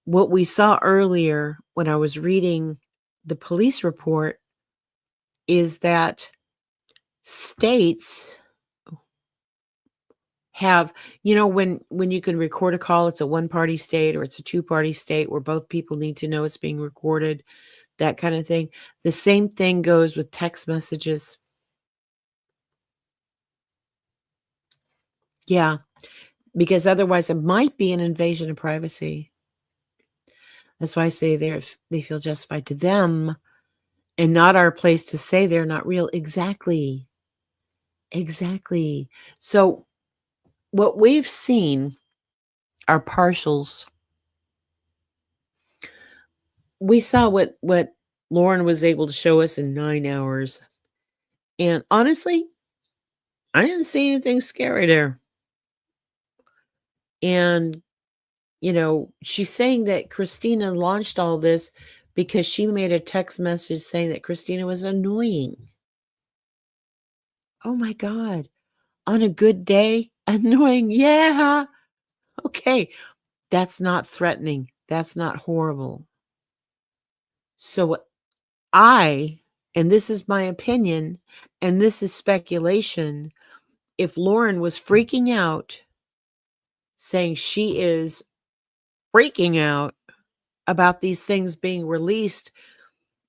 What we saw earlier when I was reading the police report is that states have, when you can record a call, it's a one-party state or it's a two-party state where both people need to know it's being recorded, that kind of thing. The same thing goes with text messages. Yeah, because otherwise it might be an invasion of privacy. That's why I say they feel justified to them and not our place to say they're not real. Exactly. So what we've seen are partials. We saw what Lauren was able to show us in 9 hours. And honestly, I didn't see anything scary there. And, she's saying that Christina launched all this because she made a text message saying that Christina was annoying. Oh my God. On a good day, annoying. Yeah. Okay. That's not threatening. That's not horrible. So and this is my opinion, and this is speculation, if Lauren was freaking out, saying she is freaking out about these things being released,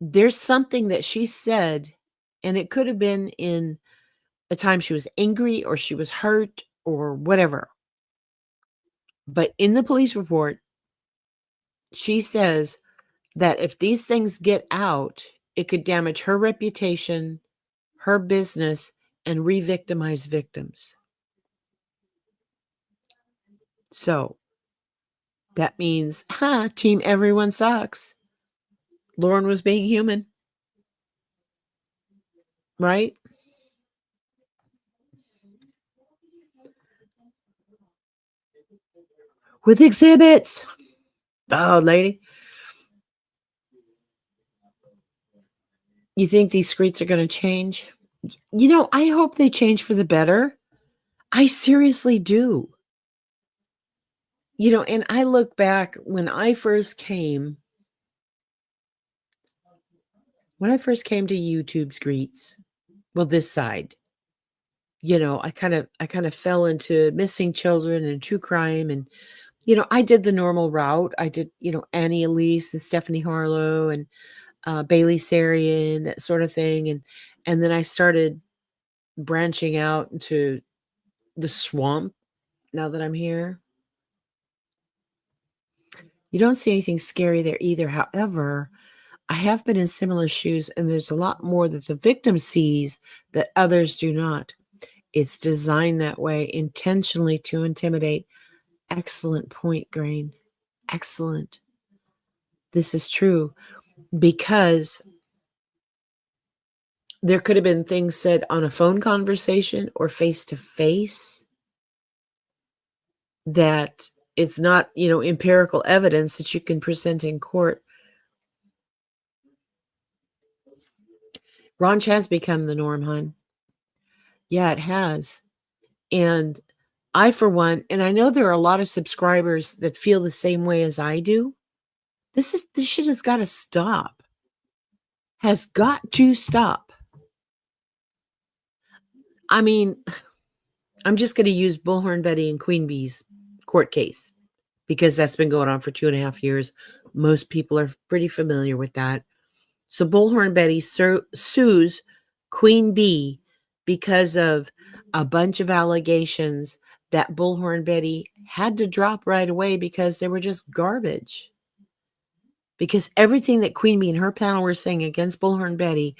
there's something that she said, and it could have been in a time she was angry or she was hurt or whatever. But in the police report, she says that if these things get out, it could damage her reputation, her business, and re-victimize victims. So that means, team everyone sucks. Lauren was being human. Right? With exhibits. Oh, lady. You think these streets are going to change? I hope they change for the better. I seriously do. And I look back when I first came to YouTube's greets, well, this side, I kind of fell into missing children and true crime. And, I did the normal route. I did, Annie Elise and Stephanie Harlow and Bailey Sarian, that sort of thing. And then I started branching out into the swamp now that I'm here. You don't see anything scary there either. However, I have been in similar shoes, and there's a lot more that the victim sees that others do not. It's designed that way intentionally to intimidate. Excellent point, Grain. Excellent. This is true because there could have been things said on a phone conversation or face to face that it's not, empirical evidence that you can present in court. Raunch has become the norm, hon. Yeah, it has. And I, for one, and I know there are a lot of subscribers that feel the same way as I do. This shit has got to stop. Has got to stop. I mean, I'm just going to use Bullhorn Betty and Queen Bee's court case because that's been going on for 2.5 years. Most people are pretty familiar with that. So Bullhorn Betty sues Queen Bee because of a bunch of allegations that Bullhorn Betty had to drop right away because they were just garbage. Because everything that Queen Bee and her panel were saying against Bullhorn Betty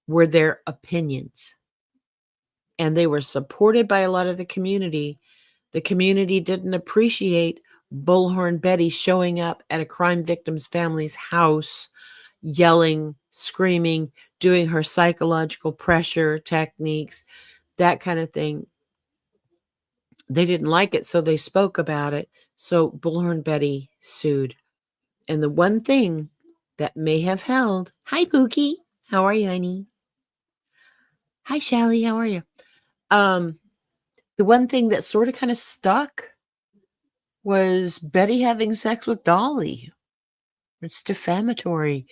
were their opinions. And they were supported by a lot of the community. The community didn't appreciate Bullhorn Betty showing up at a crime victim's family's house, yelling, screaming, doing her psychological pressure techniques, that kind of thing. They didn't like it, so they spoke about it. So Bullhorn Betty sued. And the one thing that may have held, hi Pookie, how are you, honey? Hi Shelly, how are you? The one thing that sort of kind of stuck was Betty having sex with Dolly. It's defamatory.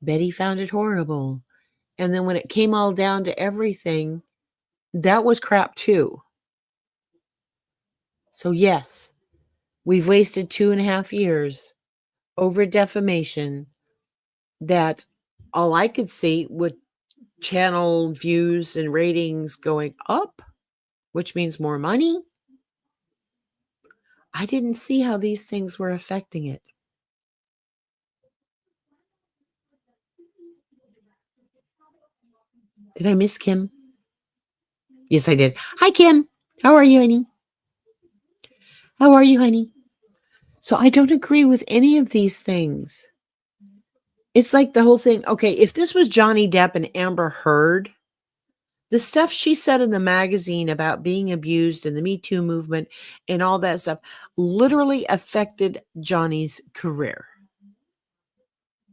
Betty found it horrible. And then when it came all down to everything, that was crap too. So yes, we've wasted 2.5 years over defamation that all I could see would channel views and ratings going up, which means more money. I didn't see how these things were affecting it. Did I miss Kim? Yes, I did. Hi, Kim. How are you, honey? How are you, honey? So I don't agree with any of these things. It's like the whole thing. Okay, if this was Johnny Depp and Amber Heard, the stuff she said in the magazine about being abused and the Me Too movement and all that stuff literally affected Johnny's career.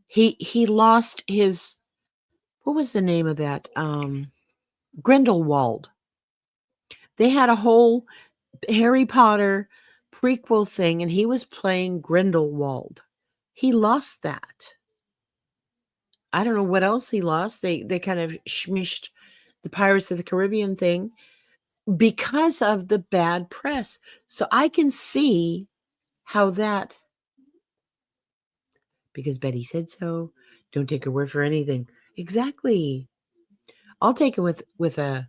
He lost his, what was the name of that? Grindelwald. They had a whole Harry Potter prequel thing, and he was playing Grindelwald. He lost that. I don't know what else he lost. They kind of smished the Pirates of the Caribbean thing because of the bad press. So I can see how that, because Betty said so, don't take her word for anything. Exactly. I'll take it with a,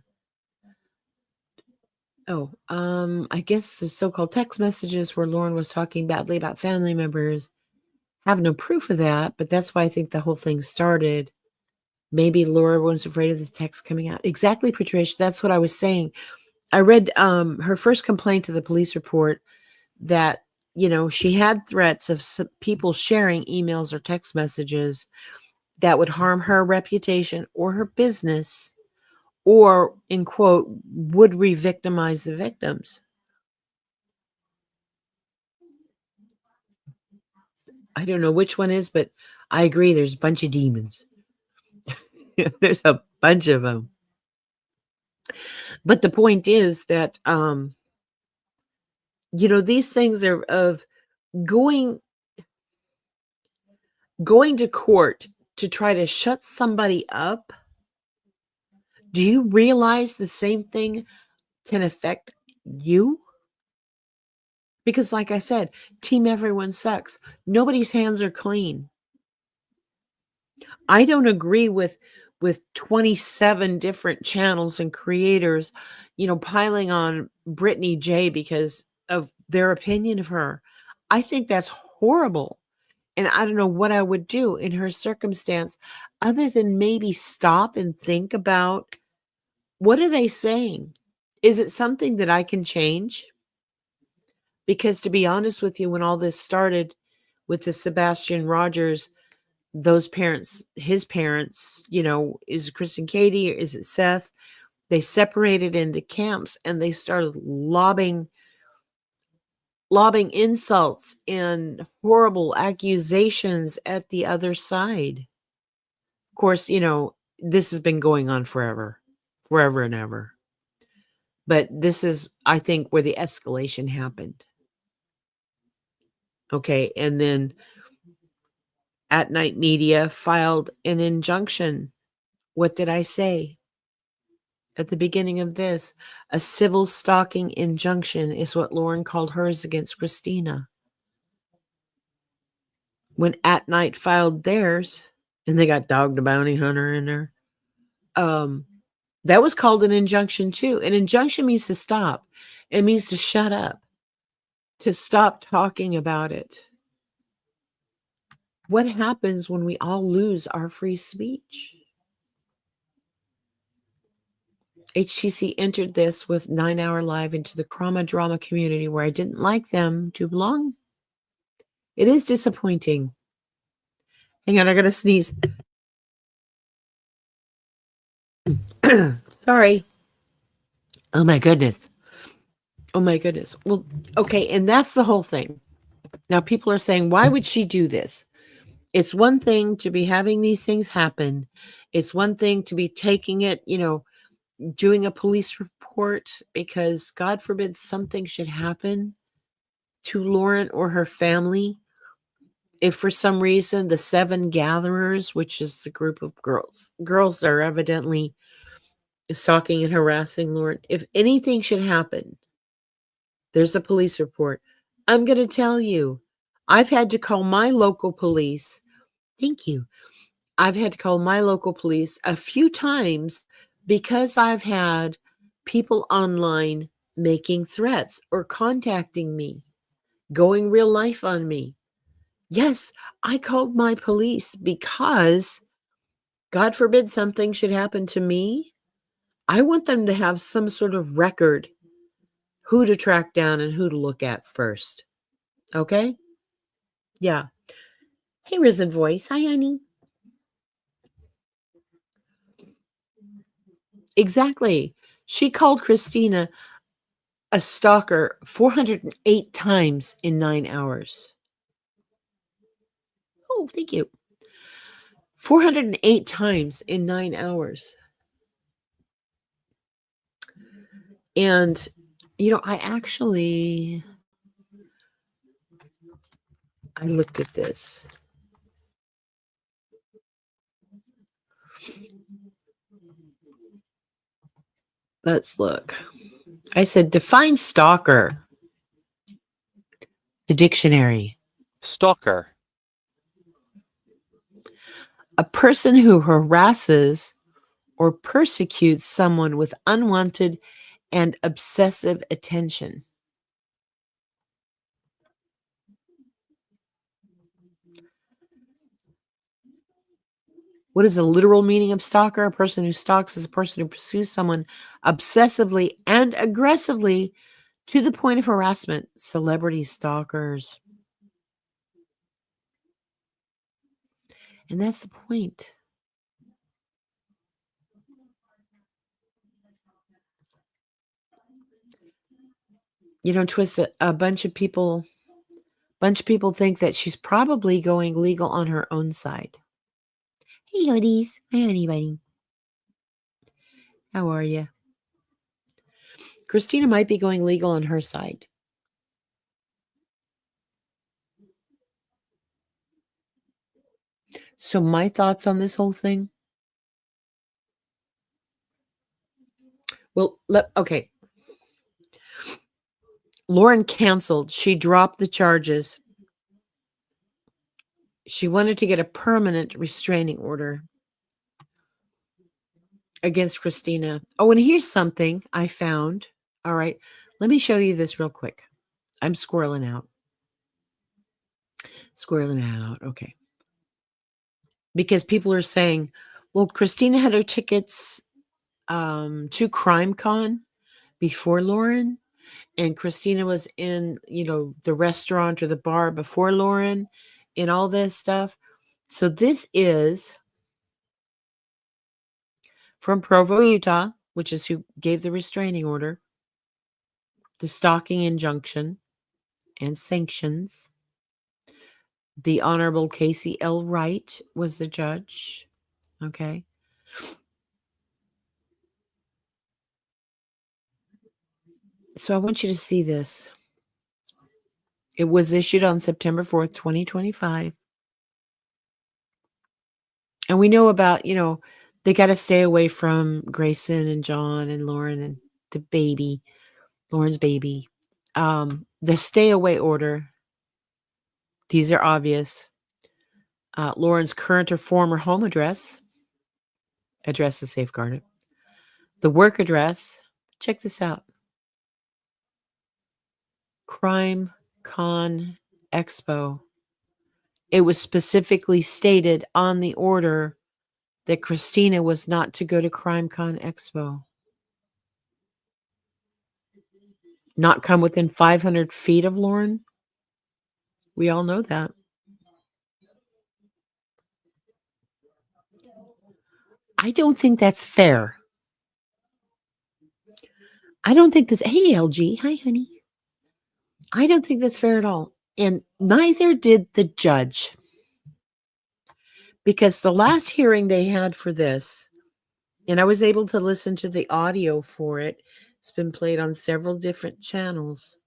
I guess the so-called text messages where Lauren was talking badly about family members. Have no proof of that, but that's why I think the whole thing started. Maybe Laura was afraid of the text coming out. Exactly, Patricia. That's what I was saying. I read her first complaint to the police report that, she had threats of people sharing emails or text messages that would harm her reputation or her business, or, in quote, would re-victimize the victims. I don't know which one is, but I agree. There's a bunch of demons. There's a bunch of them. But the point is that, these things are of going to court to try to shut somebody up. Do you realize the same thing can affect you? Because like I said, Team Everyone sucks. Nobody's hands are clean. I don't agree with 27 different channels and creators, piling on Brittany J because of their opinion of her. I think that's horrible. And I don't know what I would do in her circumstance other than maybe stop and think about, what are they saying? Is it something that I can change? Because to be honest with you, when all this started with the Sebastian Rogers, those parents, his parents, is it Chris and Katie or is it Seth? They separated into camps and they started lobbing insults and horrible accusations at the other side. Of course, this has been going on forever and ever. But this is, I think, where the escalation happened. Okay, and then At Night Media filed an injunction. What did I say at the beginning of this? A civil stalking injunction is what Lauren called hers against Christina. when At Night filed theirs, and they got Dog the Bounty Hunter in there, that was called an injunction too. An injunction means to stop. It means to shut up, to stop talking about it. What happens when we all lose our free speech? HTC entered this with 9 Hour Live into the trauma drama community where I didn't like them to belong. It is disappointing. Hang on, I gotta sneeze. Sorry. Oh my goodness. Oh my goodness. Well, okay, and that's the whole thing. Now people are saying, why would she do this? It's one thing to be having these things happen. It's one thing to be taking it, doing a police report because God forbid something should happen to Lauren or her family. If for some reason the 7 gatherers, which is the group of girls are evidently stalking and harassing Lauren, if anything should happen, there's a police report. I'm going to tell you, I've had to call my local police. Thank you. I've had to call my local police a few times because I've had people online making threats or contacting me, going real life on me. Yes, I called my police because God forbid something should happen to me. I want them to have some sort of record, who to track down and who to look at first. Okay? Yeah. Hey, Risen Voice. Hi, honey. Exactly. She called Christina a stalker 408 times in 9 hours. Oh, thank you. 408 times in 9 hours. And, I looked at this. Let's look. I said, define stalker. The dictionary. Stalker. A person who harasses or persecutes someone with unwanted and obsessive attention. What is the literal meaning of stalker? A person who stalks is a person who pursues someone obsessively and aggressively to the point of harassment. Celebrity stalkers. And that's the point. Twist a bunch of people think that she's probably going legal on her own side. Hey, hoodies. Hi, honey bunny. How are you? Christina might be going legal on her side. So my thoughts on this whole thing? Well, okay. Lauren canceled. She dropped the charges. She wanted to get a permanent restraining order against Christina. Oh, and here's something I found. All right. Let me show you this real quick. I'm squirreling out. Okay. Because people are saying, well, Christina had her tickets to CrimeCon before Lauren, and Christina was in, the restaurant or the bar before Lauren and all this stuff. So this is from Provo, Utah, which is who gave the restraining order, the stalking injunction and sanctions. The Honorable Casey L. Wright was the judge. Okay. So I want you to see this. It was issued on September 4th, 2025. And we know about, they got to stay away from Grayson and John and Lauren and the baby, Lauren's baby. The stay away order. These are obvious. Lauren's current or former home address is safeguarded. The work address, check this out. Crime Con Expo. It was specifically stated on the order that Christina was not to go to Crime Con Expo. Not come within 500 feet of Lauren. We all know that. I don't think that's fair. I don't think that's, hey, LG, hi, honey. I don't think that's fair at all. And neither did the judge. Because the last hearing they had for this, and I was able to listen to the audio for it. It's been played on several different channels.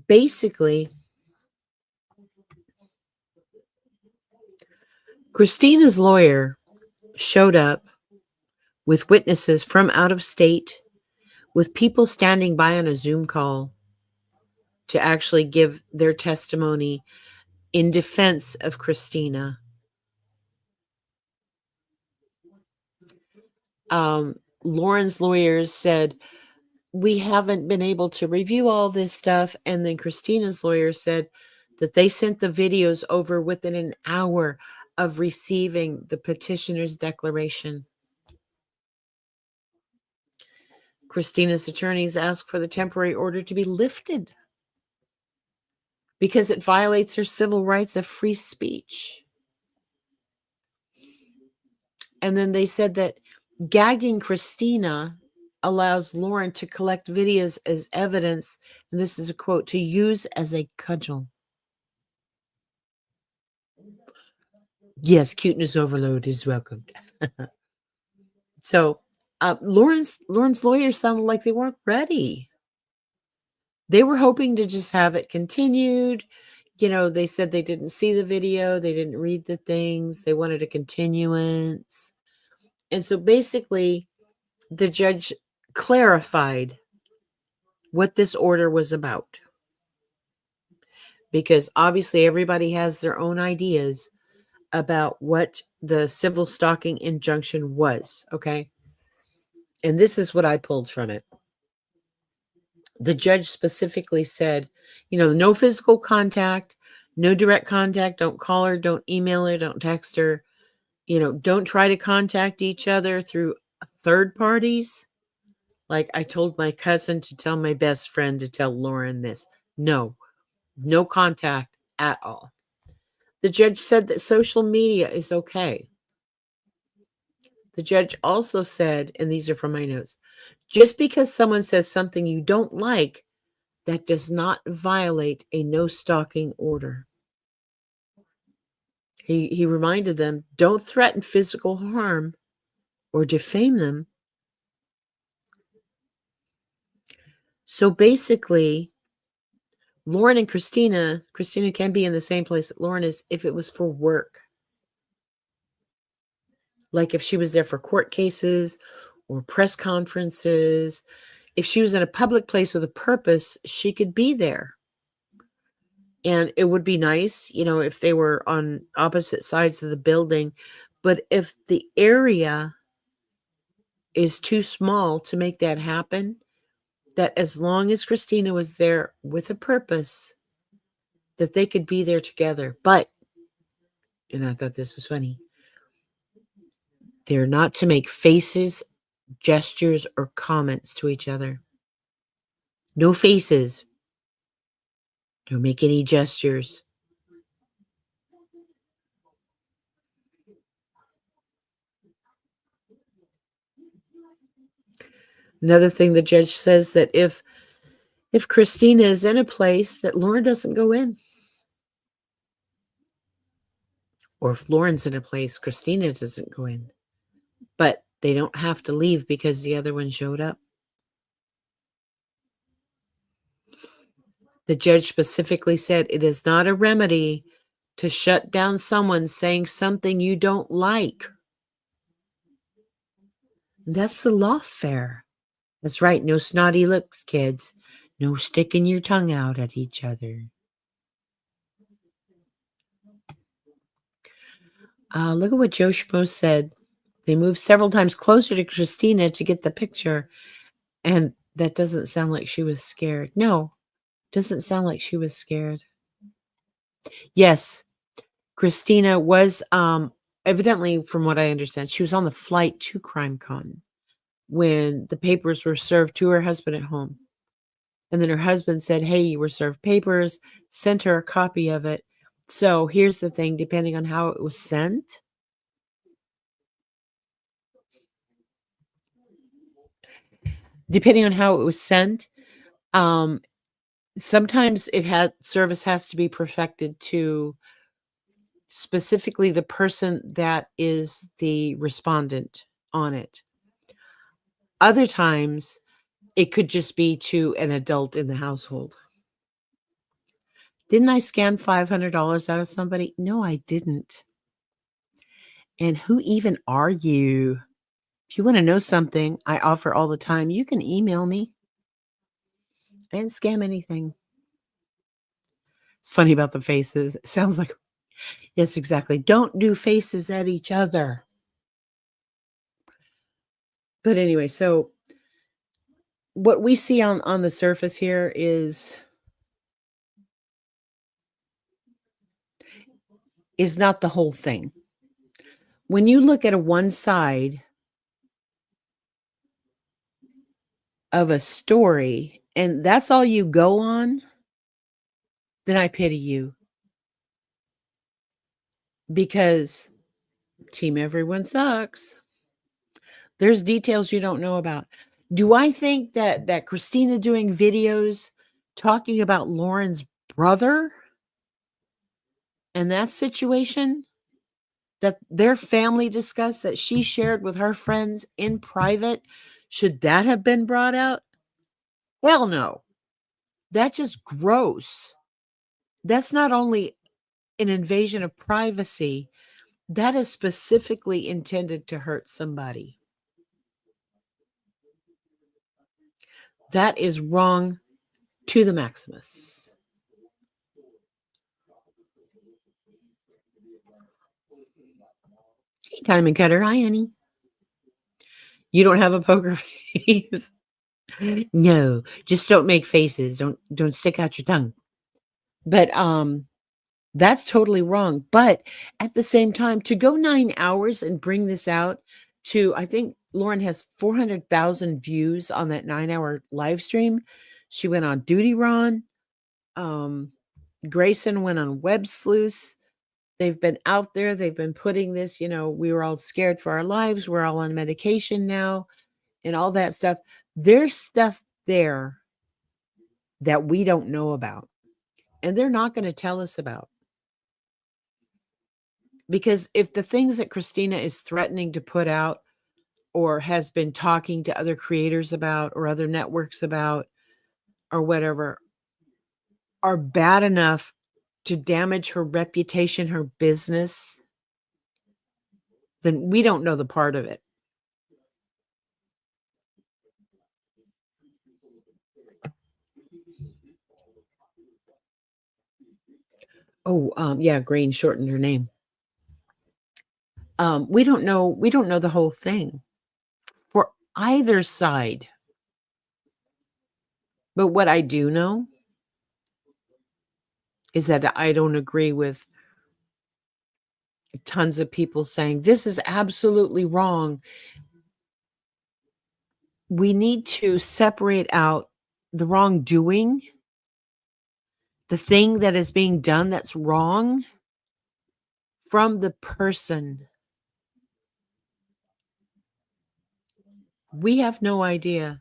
Basically, Christina's lawyer showed up with witnesses from out of state, with people standing by on a Zoom call to actually give their testimony in defense of Christina. Lauren's lawyers said, we haven't been able to review all this stuff. And then Christina's lawyer said that they sent the videos over within an hour of receiving the petitioner's declaration. Christina's attorneys asked for the temporary order to be lifted because it violates her civil rights of free speech. And then they said that gagging Christina allows Lauren to collect videos as evidence, and this is a quote, to use as a cudgel. Yes, cuteness overload is welcomed. So Lauren's lawyers sounded like they weren't ready. They were hoping to just have it continued. You know, they said they didn't see the video. They didn't read the things. They wanted a continuance. And so basically, the judge clarified what this order was about. Because obviously everybody has their own ideas about what the civil stalking injunction was, okay? And this is what I pulled from it. The judge specifically said, no physical contact, no direct contact, don't call her, don't email her, don't text her, don't try to contact each other through third parties. Like I told my cousin to tell my best friend to tell Lauren this. No contact at all. The judge said that social media is okay. The judge also said, and these are from my notes, just because someone says something you don't like, that does not violate a no stalking order. He reminded them, don't threaten physical harm or defame them. So basically, Lauren and Christina can be in the same place that Lauren is if it was for work. Like if she was there for court cases or press conferences, if she was in a public place with a purpose, she could be there. And it would be nice, if they were on opposite sides of the building. But if the area is too small to make that happen, that as long as Christina was there with a purpose, that they could be there together. But, and I thought this was funny, they're not to make faces, gestures, or comments to each other. No faces. Don't make any gestures. Another thing the judge says that if Christina is in a place that Lauren doesn't go in, or if Lauren's in a place Christina doesn't go in, but they don't have to leave because the other one showed up. The judge specifically said it is not a remedy to shut down someone saying something you don't like. That's the lawfare. That's right. No snotty looks, kids. No sticking your tongue out at each other. Look at what Joe Schmo said. They moved several times closer to Christina to get the picture. And that doesn't sound like she was scared. No, doesn't sound like she was scared. Yes, Christina was evidently, from what I understand, she was on the flight to CrimeCon when the papers were served to her husband at home. And then her husband said, hey, you were served papers, sent her a copy of it. So here's the thing, depending on how it was sent, sometimes service has to be perfected to specifically the person that is the respondent on it. Other times, it could just be to an adult in the household. Didn't I scan $500 out of somebody? No, I didn't. And who even are you? If you want to know something I offer all the time, you can email me. I didn't scam anything. It's funny about the faces. It sounds like, yes, exactly. Don't do faces at each other. But anyway, so what we see on the surface here is not the whole thing. When you look at one side of a story and that's all you go on, then I pity you. Because Team Everyone sucks. There's details you don't know about. Do I think that Christina doing videos talking about Lauren's brother and that situation that their family discussed, that she shared with her friends in private, should that have been brought out? Hell no. That's just gross. That's not only an invasion of privacy, that is specifically intended to hurt somebody. That is wrong to the maximus. Hey, Diamond Cutter. Hi, honey. You don't have a poker face? No, just don't make faces. Don't stick out your tongue. But that's totally wrong. But at the same time, to go 9 hours and bring this out to, I think Lauren has 400,000 views on that 9-hour live stream. She went on Duty Ron. Grayson went on Web Sleuths. They've been out there. They've been putting this, we were all scared for our lives. We're all on medication now and all that stuff. There's stuff there that we don't know about. And they're not going to tell us about. Because if the things that Christina is threatening to put out or has been talking to other creators about or other networks about or whatever are bad enough to damage her reputation, her business, then we don't know the part of it. Oh, yeah, Green shortened her name. We don't know the whole thing for either side. But what I do know is that I don't agree with tons of people saying this is absolutely wrong. We need to separate out the wrongdoing, the thing that is being done that's wrong, from the person. We have no idea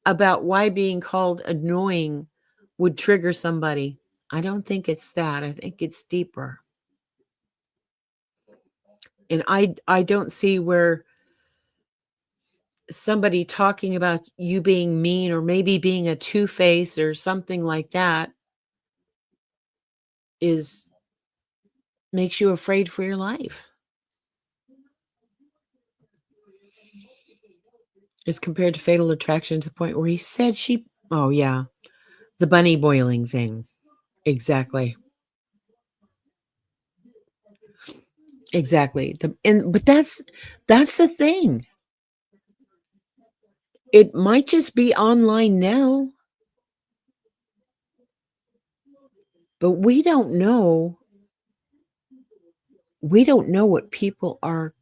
about why being called annoying would trigger somebody. I don't think it's that. I think it's deeper. And I don't see where somebody talking about you being mean or maybe being a two-face or something like that makes you afraid for your life. As compared to Fatal Attraction, to the point where he said the bunny boiling thing. Exactly. Exactly. But that's the thing. It might just be online now, but we don't know. We don't know what people are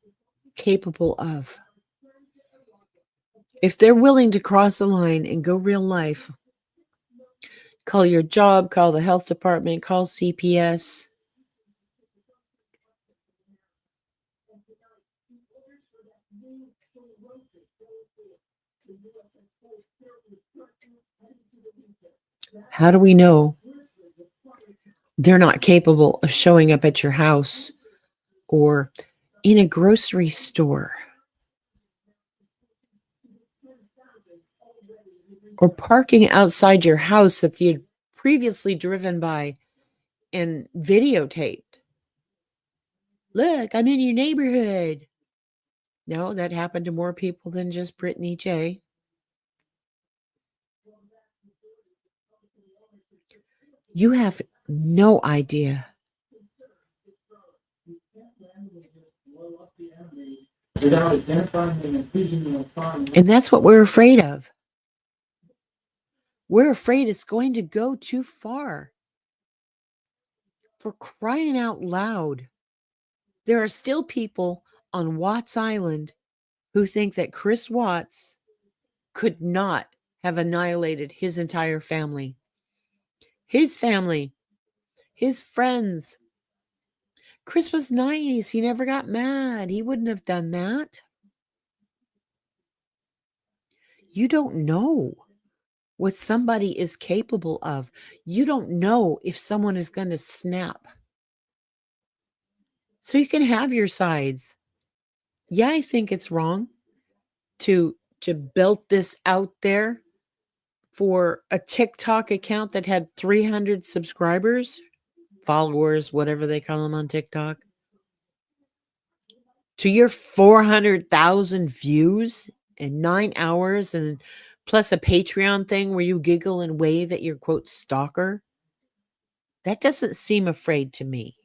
capable of. If they're willing to cross the line and go real life, call your job, call the health department, call CPS. How do we know they're not capable of showing up at your house or in a grocery store or parking outside your house that you'd previously driven by and videotaped? Look, I'm in your neighborhood. No, that happened to more people than just Brittany J. You have no idea. And that's what we're afraid of. We're afraid it's going to go too far. For crying out loud, there are still people on Watts Island who think that Chris Watts could not have annihilated his entire family. His family, his friends. Chris was nice. He never got mad. He wouldn't have done that. You don't know what somebody is capable of. You don't know if someone is going to snap. So you can have your sides. Yeah, I think it's wrong to build this out there for a TikTok account that had 300 subscribers, followers, whatever they call them on TikTok, to your 400,000 views in 9 hours, and plus a Patreon thing where you giggle and wave at your quote stalker. That doesn't seem afraid to me.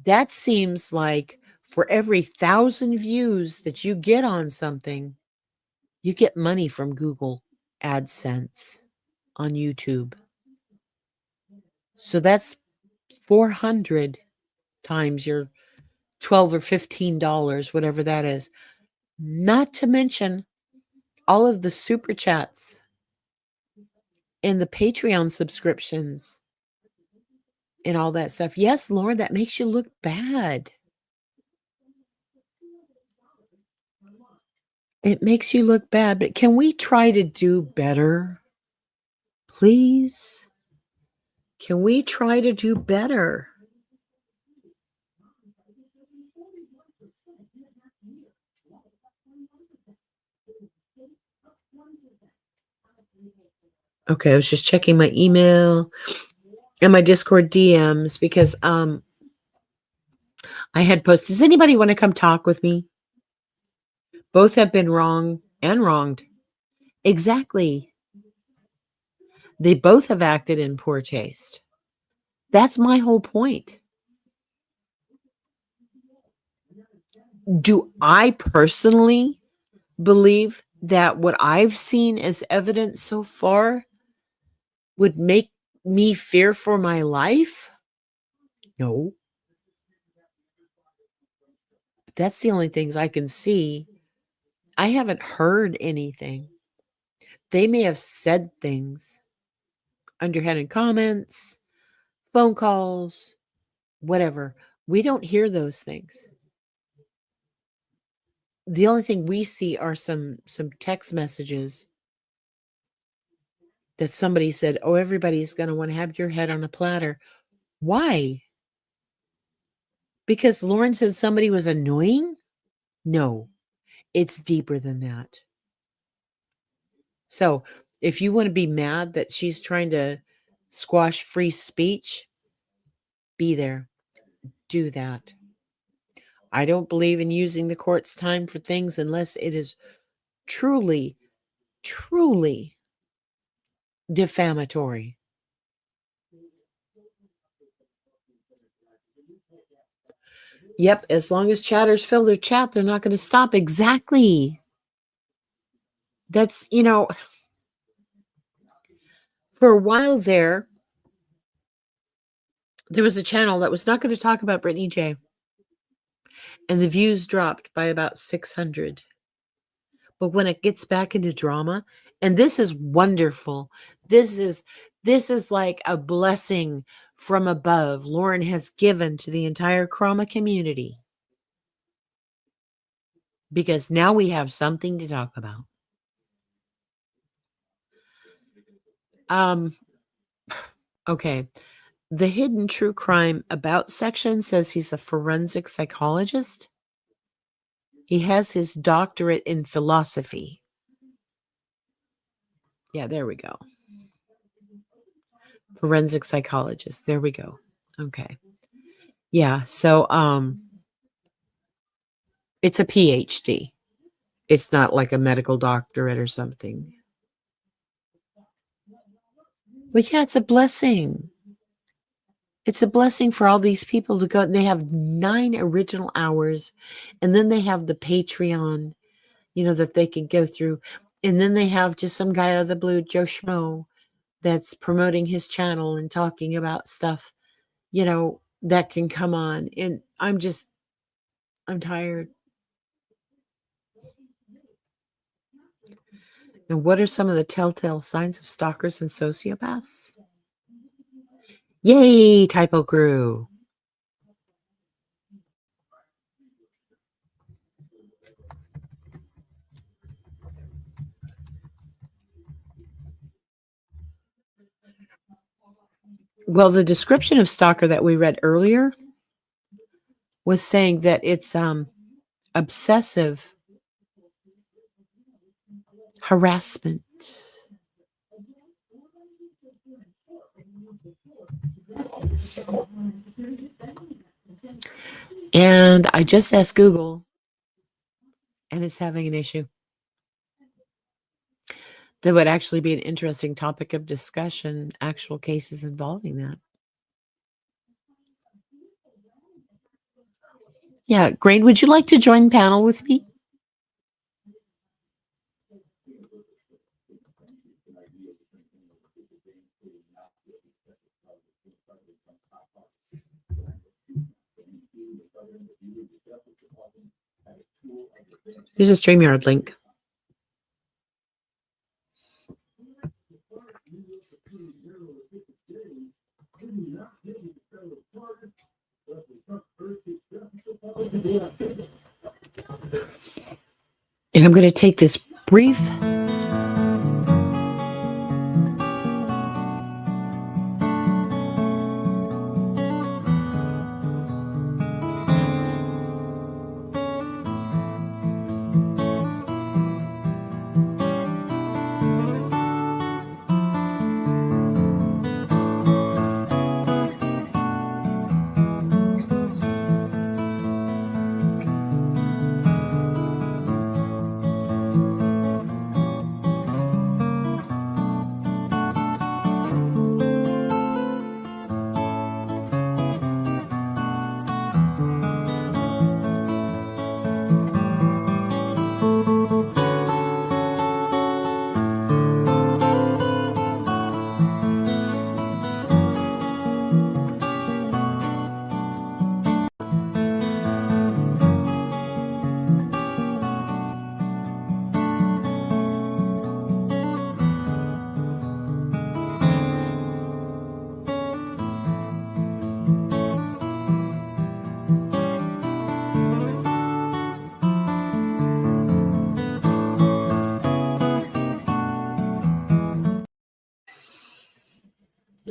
That seems like for every 1,000 views that you get on something, you get money from Google AdSense on YouTube. So that's 400 times your $12 or $15, whatever that is. Not to mention all of the super chats and the Patreon subscriptions and all that stuff. Yes, Lauren, that makes you look bad. It makes you look bad, but can we try to do better? Please? Can we try to do better? Okay, I was just checking my email and my Discord DMs because I had posted, does anybody want to come talk with me? Both have been wrong and wronged. Exactly. They both have acted in poor taste. That's my whole point. Do I personally believe that what I've seen as evidence so far would make me fear for my life? No. But that's the only things I can see. I haven't heard anything. They may have said things, underhanded comments, phone calls, whatever. We don't hear those things. The only thing we see are some text messages that somebody said, oh, everybody's going to want to have your head on a platter. Why? Because Lauren said somebody was annoying? No, it's deeper than that. So if you want to be mad that she's trying to squash free speech, be there. Do that. I don't believe in using the court's time for things unless it is truly, truly defamatory. Yep, as long as chatters fill their chat, they're not going to stop. Exactly. That's, for a while there was a channel that was not going to talk about Brittany J. And the views dropped by about 600. But when it gets back into drama, and this is wonderful. This is like a blessing from above Lauren has given to the entire Chroma community. Because now we have something to talk about. Okay. The Hidden True Crime About section says he's a forensic psychologist. He has his doctorate in philosophy. Yeah, there we go. Forensic psychologist. There we go. Okay. Yeah, so it's a PhD. It's not like a medical doctorate or something. But yeah, it's a blessing. It's a blessing for all these people to go. They have 9 original hours, and then they have the Patreon, that they can go through. And then they have just some guy out of the blue, Joe Schmo, that's promoting his channel and talking about stuff, that can come on. And I'm tired. And what are some of the telltale signs of stalkers and sociopaths? Yay, Typo Crew. Well, the description of stalker that we read earlier was saying that it's obsessive harassment. And I just asked Google, and it's having an issue. That would actually be an interesting topic of discussion, actual cases involving that. Yeah, Grain, would you like to join panel with me? There's a StreamYard link. And I'm going to take this brief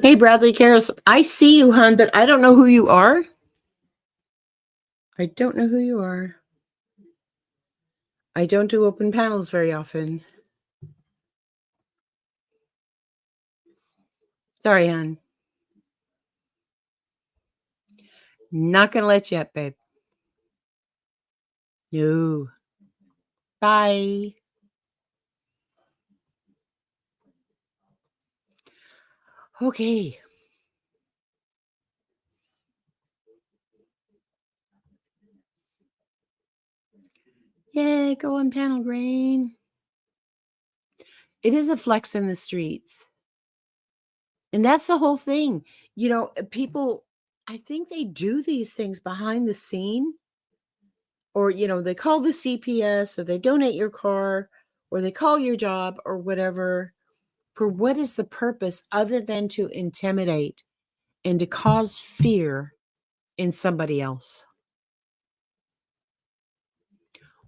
Hey, Bradley Karras, I see you, hon, but I don't know who you are. I don't know who you are. I don't do open panels very often. Sorry, hon. Not going to let you up, babe. No. Bye. Okay. Yay, go on panel, Green. It is a flex in the streets. And that's the whole thing. People, I think they do these things behind the scene, or, they call the CPS, or they donate your car, or they call your job, or whatever. For what is the purpose other than to intimidate and to cause fear in somebody else?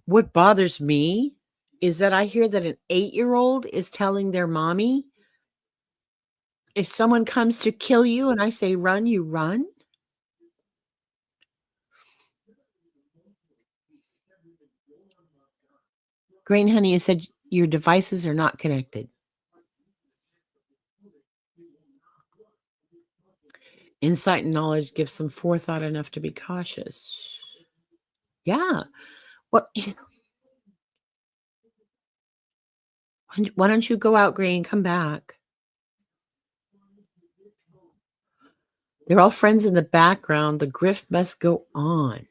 What bothers me is that I hear that an 8-year-old is telling their mommy, if someone comes to kill you and I say run, you run. Grain Honey, you said your devices are not connected. Insight and knowledge gives some forethought enough to be cautious. Yeah. What? Why don't you go out, Grain? Come back. They're all friends in the background. The grift must go on.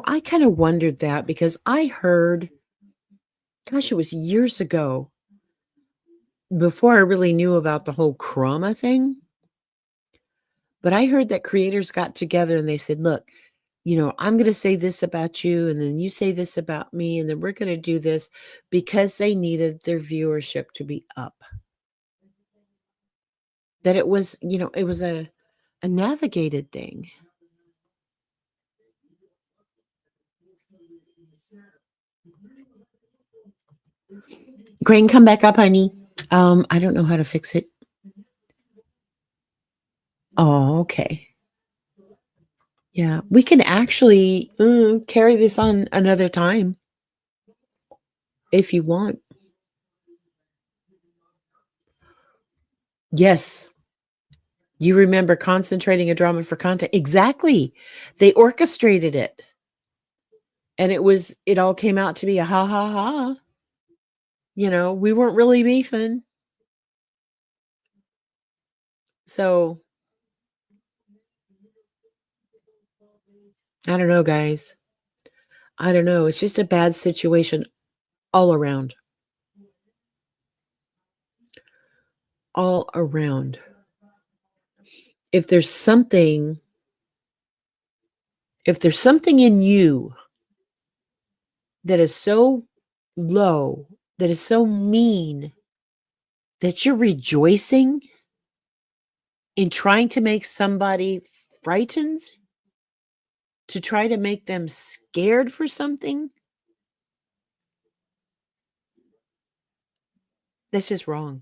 I kind of wondered that because I heard, gosh, it was years ago, before I really knew about the whole Gramma thing. But I heard that creators got together and they said, look, I'm going to say this about you, and then you say this about me, and then we're going to do this, because they needed their viewership to be up. That it was, it was a navigated thing. Grain, come back up, honey. I don't know how to fix it. Oh, okay. Yeah, we can actually carry this on another time if you want. Yes. You remember concentrating a drama for content. Exactly. They orchestrated it. And it all came out to be a ha ha ha. We weren't really beefing. So I don't know, guys. I don't know. It's just a bad situation all around. All around. If there's something in you that is so low, that is so mean, that you're rejoicing in trying to make somebody frightened, to try to make them scared for something, that's just wrong.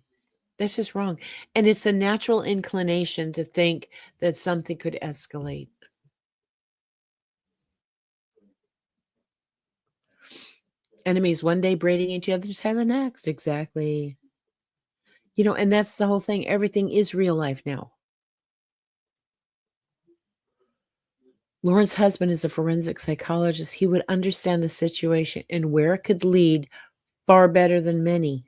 That's just wrong. And it's a natural inclination to think that something could escalate. Enemies one day braiding each other's hair the next. Exactly. And that's the whole thing. Everything is real life now. Lauren's husband is a forensic psychologist. He would understand the situation and where it could lead far better than many.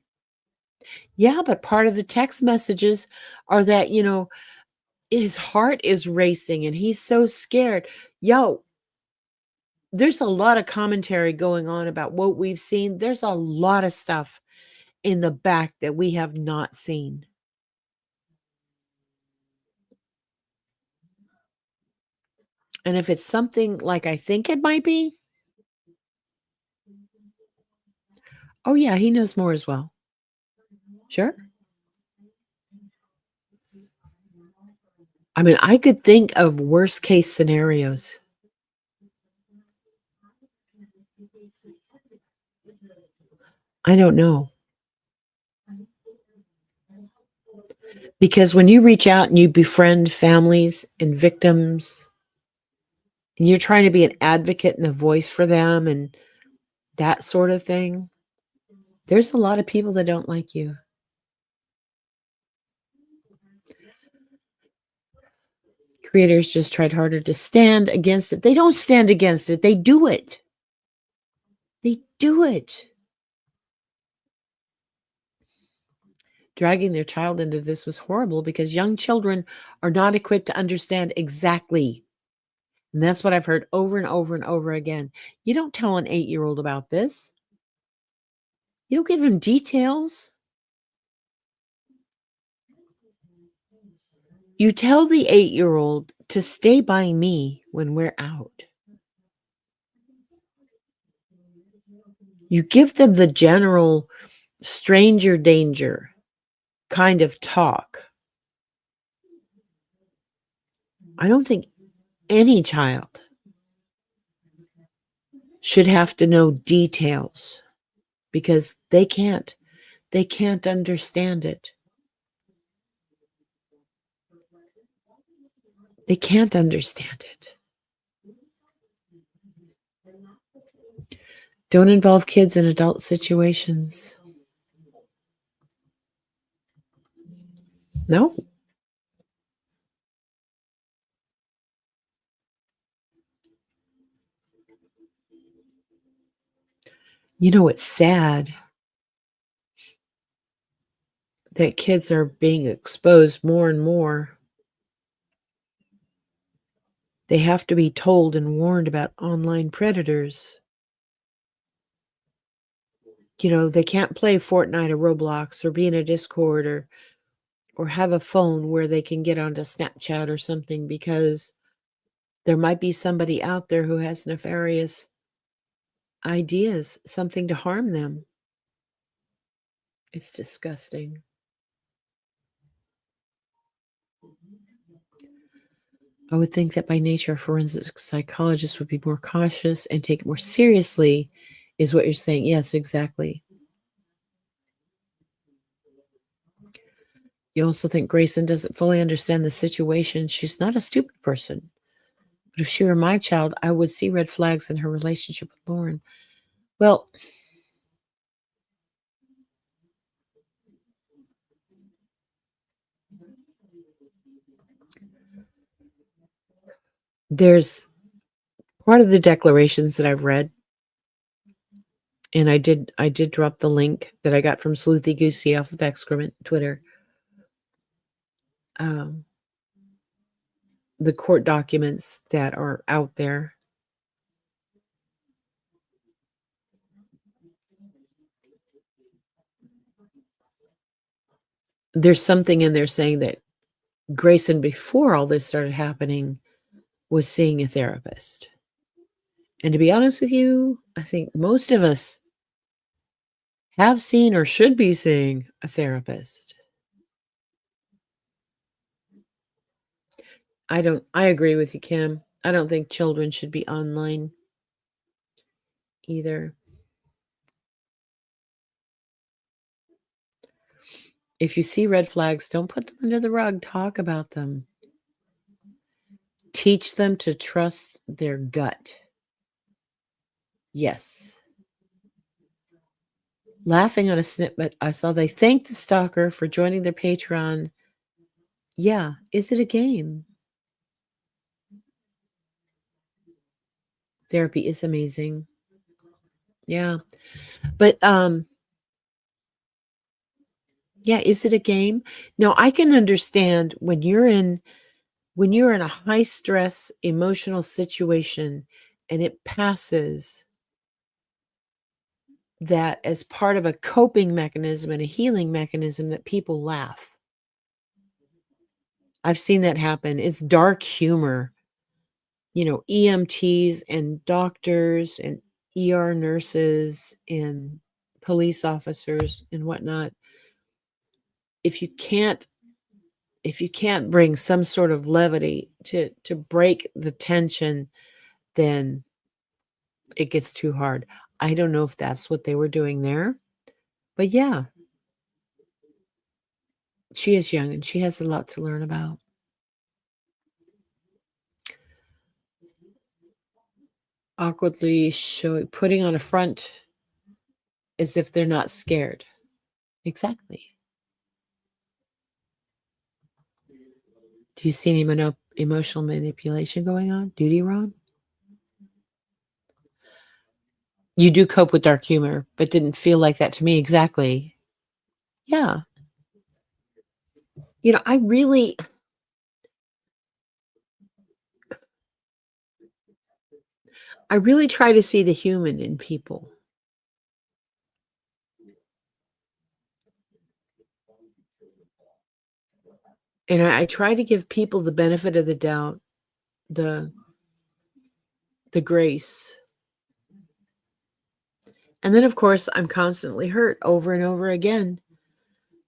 Yeah, but part of the text messages are that, his heart is racing and he's so scared. There's a lot of commentary going on about what we've seen. There's a lot of stuff in the back that we have not seen. And if it's something like I think it might be, oh yeah, he knows more as well. Sure. I mean, I could think of worst case scenarios. I don't know. Because when you reach out and you befriend families and victims, and you're trying to be an advocate and a voice for them and that sort of thing, there's a lot of people that don't like you. Creators just tried harder to stand against it. They don't stand against it. They do it. They do it. Dragging their child into this was horrible because young children are not equipped to understand exactly. And that's what I've heard over and over and over again. You don't tell an 8-year-old about this. You don't give him details. You tell the 8-year-old to stay by me when we're out. You give them the general stranger danger kind of talk. I don't think any child should have to know details because they can't understand it. They can't understand it. Don't involve kids in adult situations. No. You know, it's sad that kids are being exposed more and more. They have to be told and warned about online predators. You know, they can't play Fortnite or Roblox or be in a Discord or have a phone where they can get onto Snapchat or something because there might be somebody out there who has nefarious ideas, something to harm them. It's disgusting. I would think that by nature, a forensic psychologist would be more cautious and take it more seriously, is what you're saying. Yes, exactly. You also think Grayson doesn't fully understand the situation. She's not a stupid person. But if she were my child, I would see red flags in her relationship with Lauren. Well, there's part of the declarations that I've read, and I did drop the link that I got from Sleuthy Goosey off of Excrement Twitter. The court documents that are out there. There's something in there saying that Grayson, before all this started happening, was seeing a therapist. And to be honest with you, I think most of us have seen or should be seeing a therapist. I agree with you, Kim. I don't think children should be online either. If you see red flags, don't put them under the rug. Talk about them. Teach them to trust their gut. Yes. Laughing on a snippet, I saw they thanked the stalker for joining their Patreon. Yeah, is it a game? Therapy is amazing. Yeah. But yeah, is it a game? Now, I can understand when you're in a high stress emotional situation and it passes, that as part of a coping mechanism and a healing mechanism that people laugh. I've seen that happen. It's dark humor. You know, EMTs and doctors and ER nurses and police officers and whatnot. If you can't bring some sort of levity to break the tension, then it gets too hard. I don't know if that's what they were doing there, but yeah, she is young and she has a lot to learn about. Awkwardly putting on a front as if they're not scared. Exactly. Do you see any emotional manipulation going on? Duty, Ron? You do cope with dark humor, but didn't feel like that to me. Exactly. Yeah. I really try to see the human in people. And I try to give people the benefit of the doubt, the grace. And then, of course, I'm constantly hurt over and over again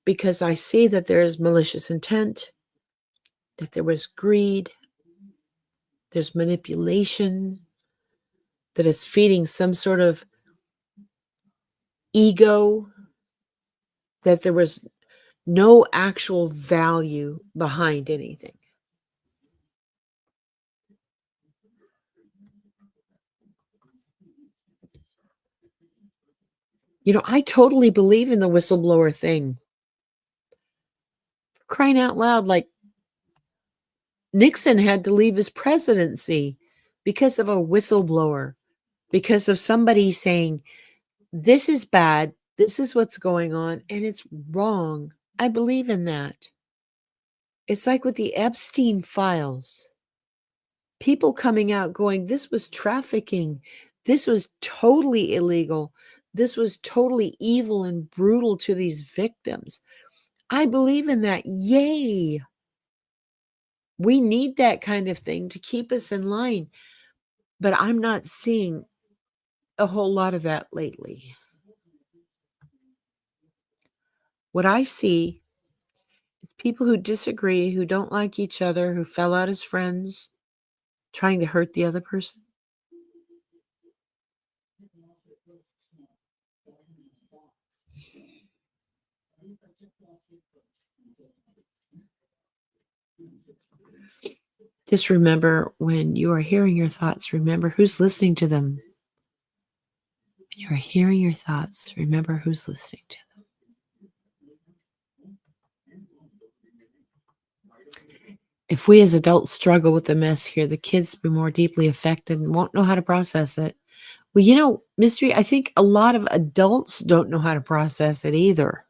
because I see that there's malicious intent, that there was greed, there's manipulation, that is feeding some sort of ego, that there was no actual value behind anything. I totally believe in the whistleblower thing. For crying out loud, like Nixon had to leave his presidency because of a whistleblower, because of somebody saying, this is bad, this is what's going on, and it's wrong. I believe in that. It's like with the Epstein files. People coming out going, this was trafficking. This was totally illegal. This was totally evil and brutal to these victims. I believe in that. Yay. We need that kind of thing to keep us in line. But I'm not seeing a whole lot of that lately. What I see is people who disagree, who don't like each other, who fell out as friends, trying to hurt the other person. Just remember, when you are hearing your thoughts, remember who's listening to them. When you are hearing your thoughts, remember who's listening to them. If we as adults struggle with the mess here, the kids will be more deeply affected and won't know how to process it. Well, Mystery, I think a lot of adults don't know how to process it either.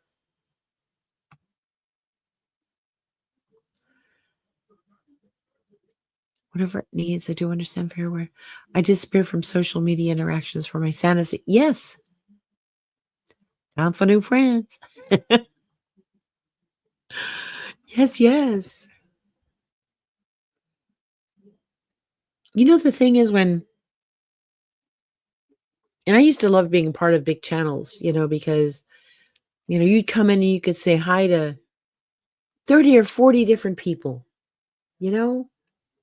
Whatever it needs, I do understand very well. I disappear from social media interactions for my sanity. Yes. Time for new friends. Yes, yes. The thing is and I used to love being part of big channels, because, you'd come in and you could say hi to 30 or 40 different people,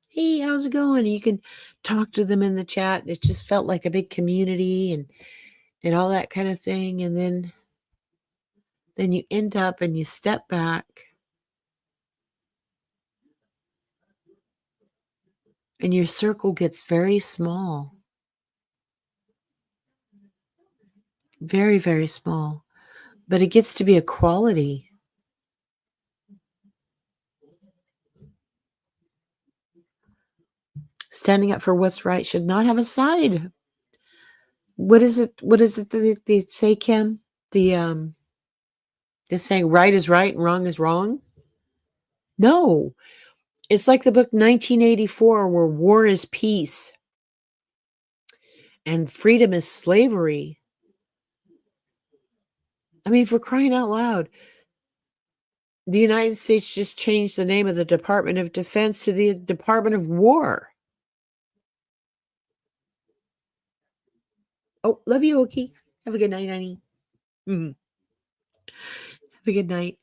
Hey, how's it going? And you can talk to them in the chat. It just felt like a big community and all that kind of thing. And then you end up and you step back and your circle gets very small. Very, very small. But it gets to be a quality. Standing up for what's right should not have a side. What is it that they say, Kim? They're saying right is right and wrong is wrong? No. It's like the book 1984, where war is peace and freedom is slavery. I mean, for crying out loud, the United States just changed the name of the Department of Defense to the Department of War. Oh, love you, Okie. Have a good night, honey. Mm-hmm. Have a good night.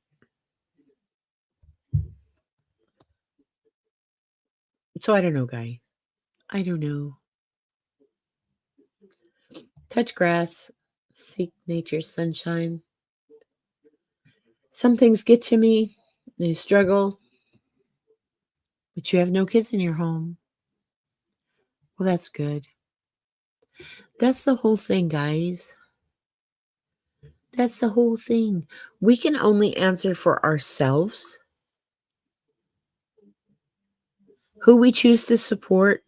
So I don't know, guy. I don't know. Touch grass. Seek nature's sunshine. Some things get to me and you struggle, but you have no kids in your home. Well, that's good. That's the whole thing, guys. That's the whole thing. We can only answer for ourselves, who we choose to support,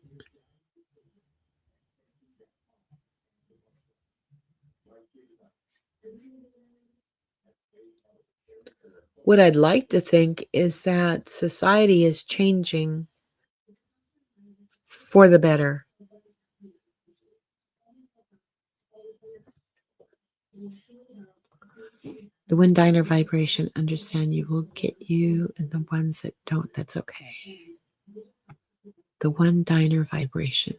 What I'd like to think is that society is changing for the better. The one diner vibration, understand you will get you, and the ones that don't, that's okay. The one diner vibration.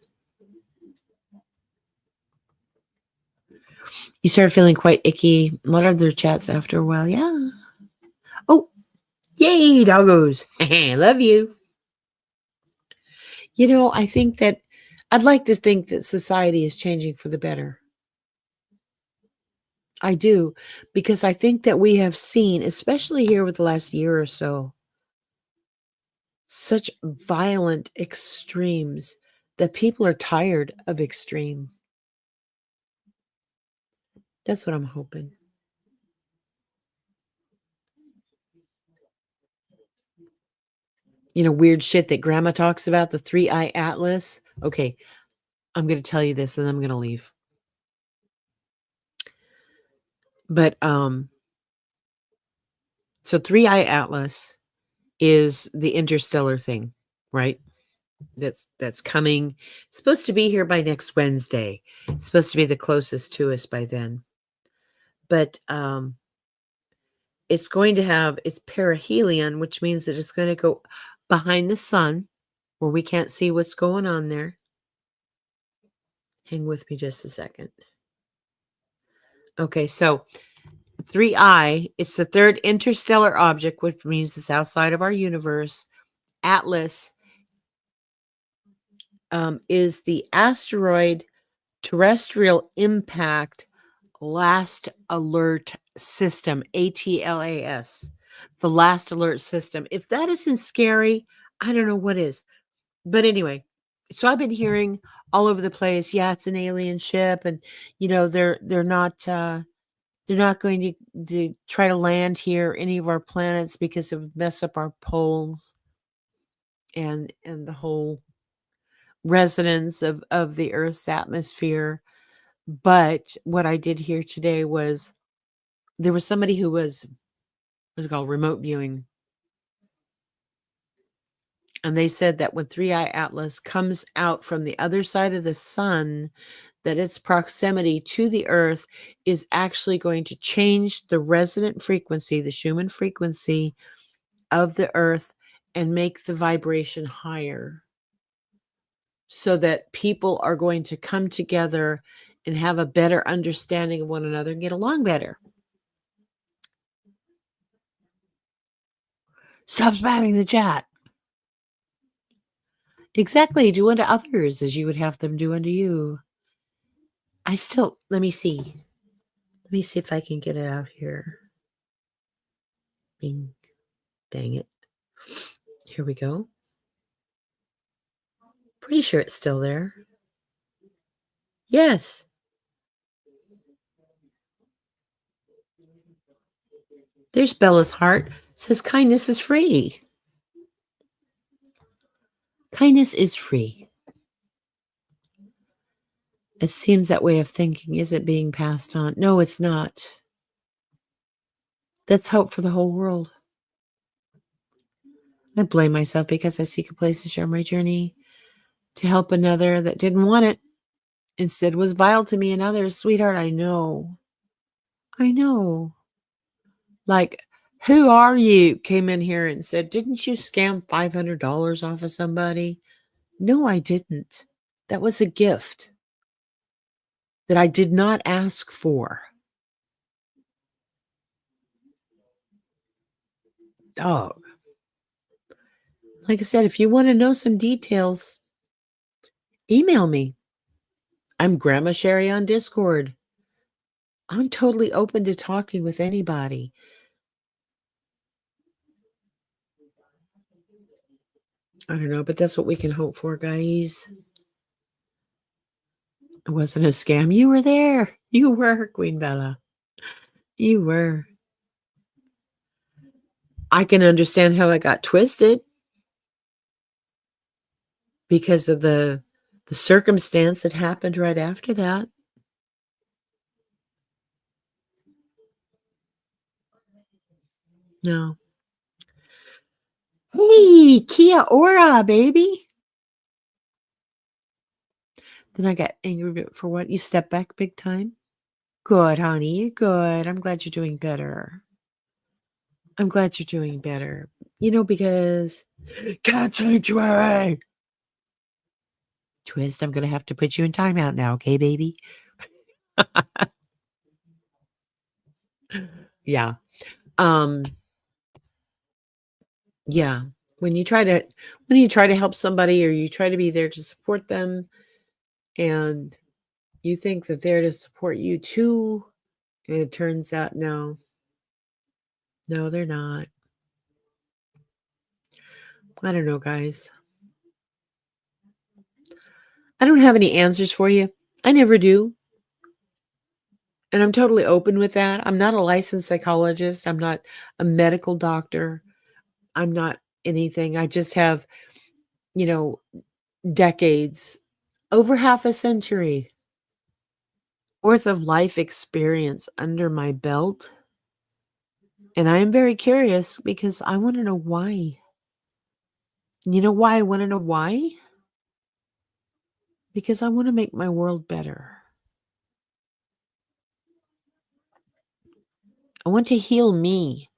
You start feeling quite icky. A lot of their chats after a while. Yeah. Oh, yay, doggos. Love you. You know, I think that I'd like to think that society is changing for the better. I do, because I think that we have seen, especially here with the last year or so, such violent extremes that people are tired of extreme. That's what I'm hoping. You know, weird shit that grandma talks about, the 3-eye atlas. Okay, I'm going to tell you this and then I'm going to leave. But so 3-eye atlas is the interstellar thing, right? That's coming. It's supposed to be here by next Wednesday. It's supposed to be the closest to us by then. But it's going to have its perihelion, which means that it's going to go behind the sun where we can't see what's going on there. Hang with me just a second. Okay, so 3-eye, it's the third interstellar object, which means it's outside of our universe. Atlas is the asteroid terrestrial impact last alert system, ATLAS, the last alert system. If that isn't scary, I don't know what is. But anyway, so I've been hearing all over the place, yeah, it's an alien ship, and you know they're not going to try to land here any of our planets because it would mess up our poles and the whole resonance of the Earth's atmosphere. But what I did hear today was there was somebody who was, what's it called, remote viewing. And they said that when 3-eye atlas comes out from the other side of the sun, that its proximity to the Earth is actually going to change the resonant frequency, the Schumann frequency of the Earth, and make the vibration higher, so that people are going to come together and have a better understanding of one another and get along better. Stop spamming the chat. Exactly. Do unto others as you would have them do unto you. Let me see. Let me see if I can get it out here. Bing. Dang it. Here we go. Pretty sure it's still there. Yes. There's Bella's heart. Says kindness is free. Kindness is free. It seems that way of thinking isn't being passed on. No, it's not. That's hope for the whole world. I blame myself because I seek a place to share my journey, to help another that didn't want it, instead was vile to me and others. Sweetheart, I know. Like, who are you? Came in here and said, didn't you scam $500 off of somebody? No, I didn't. That was a gift that I did not ask for. Dog. Like I said, if you want to know some details, email me. I'm Grandma Sherry on Discord. I'm totally open to talking with anybody. I don't know, but that's what we can hope for, guys. It wasn't a scam. You were there. You were, Queen Bella. You were. I can understand how it got twisted because of the circumstance that happened right after that. No. Hey, Kia ora, baby. Then I got angry for what? You step back big time? Good, honey. Good. I'm glad you're doing better. I'm glad you're doing better. Because cat sanctuary. Twist, I'm going to have to put you in timeout now, okay, baby? Yeah. Yeah. When you try to help somebody or you try to be there to support them and you think that they're to support you too, and it turns out no, they're not. I don't know, guys. I don't have any answers for you. I never do. And I'm totally open with that. I'm not a licensed psychologist. I'm not a medical doctor. I'm not anything. I just have, decades, over half a century worth of life experience under my belt. And I am very curious because I want to know why. You know why I want to know why? Because I want to make my world better. I want to heal me.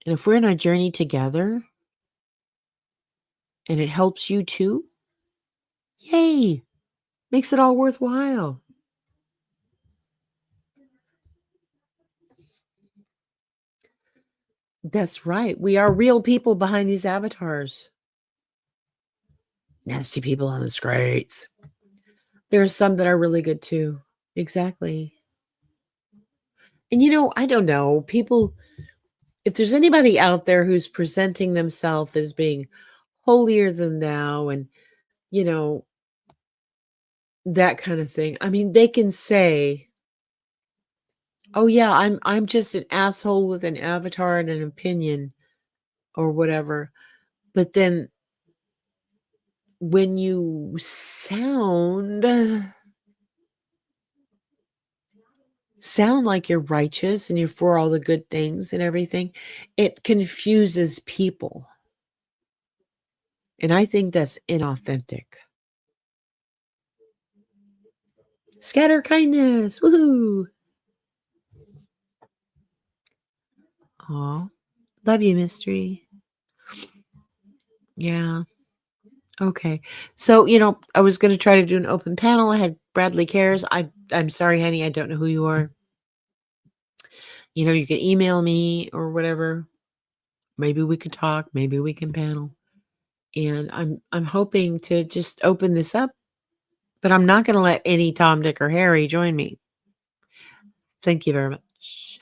And if we're in a journey together and it helps you too, yay, makes it all worthwhile. That's right. We are real people behind these avatars. Nasty people on the screens. There are some that are really good too. Exactly. And I don't know. People, if there's anybody out there who's presenting themselves as being holier than thou and, that kind of thing. I mean, they can say, "Oh yeah, I'm just an asshole with an avatar and an opinion or whatever." But then when you sound like you're righteous and you're for all the good things and everything, it confuses people. And I think that's inauthentic. Scatter kindness. Woohoo. Aw. Love you, Mystery. Yeah. Okay. So, I was going to try to do an open panel. I had Bradley Cares. I'm sorry, honey. I don't know who you are. You can email me or whatever. Maybe we could talk. Maybe we can panel. And I'm hoping to just open this up, but I'm not going to let any Tom, Dick, or Harry join me. Thank you very much.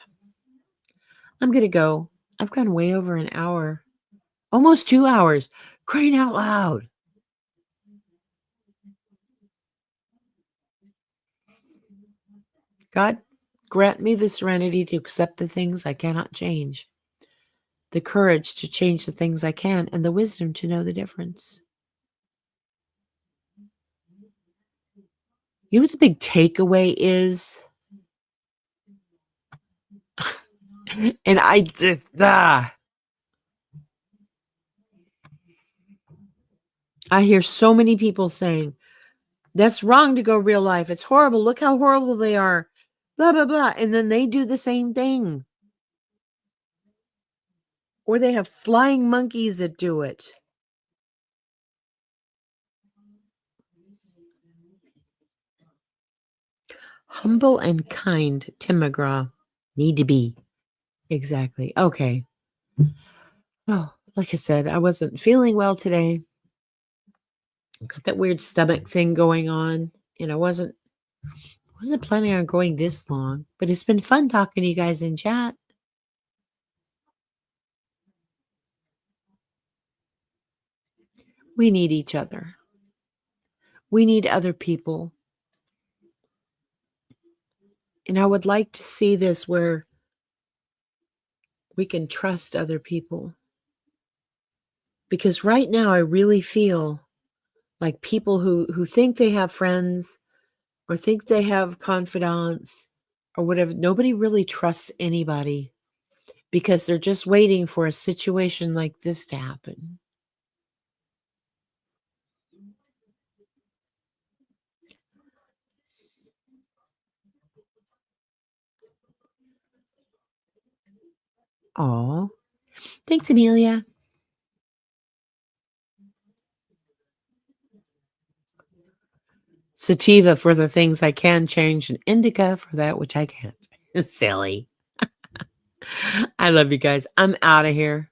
I'm going to go. I've gone way over an hour, almost 2 hours. Crying out loud. God, grant me the serenity to accept the things I cannot change, the courage to change the things I can, and the wisdom to know the difference. You know what the big takeaway is? And I just, I hear so many people saying, that's wrong to go real life. It's horrible. Look how horrible they are. Blah, blah, blah. And then they do the same thing. Or they have flying monkeys that do it. Humble and kind, Tim McGraw. Need to be. Exactly. Okay. Oh, like I said, I wasn't feeling well today. Got that weird stomach thing going on. And I wasn't planning on going this long, but it's been fun talking to you guys in chat. We need each other. We need other people. And I would like to see this where we can trust other people. Because right now I really feel like people who think they have friends or think they have confidants or whatever, nobody really trusts anybody. because they're just waiting for a situation like this to happen. Oh, thanks, Amelia. Sativa for the things I can change, and indica for that which I can't. Silly. I love you guys. I'm out of here.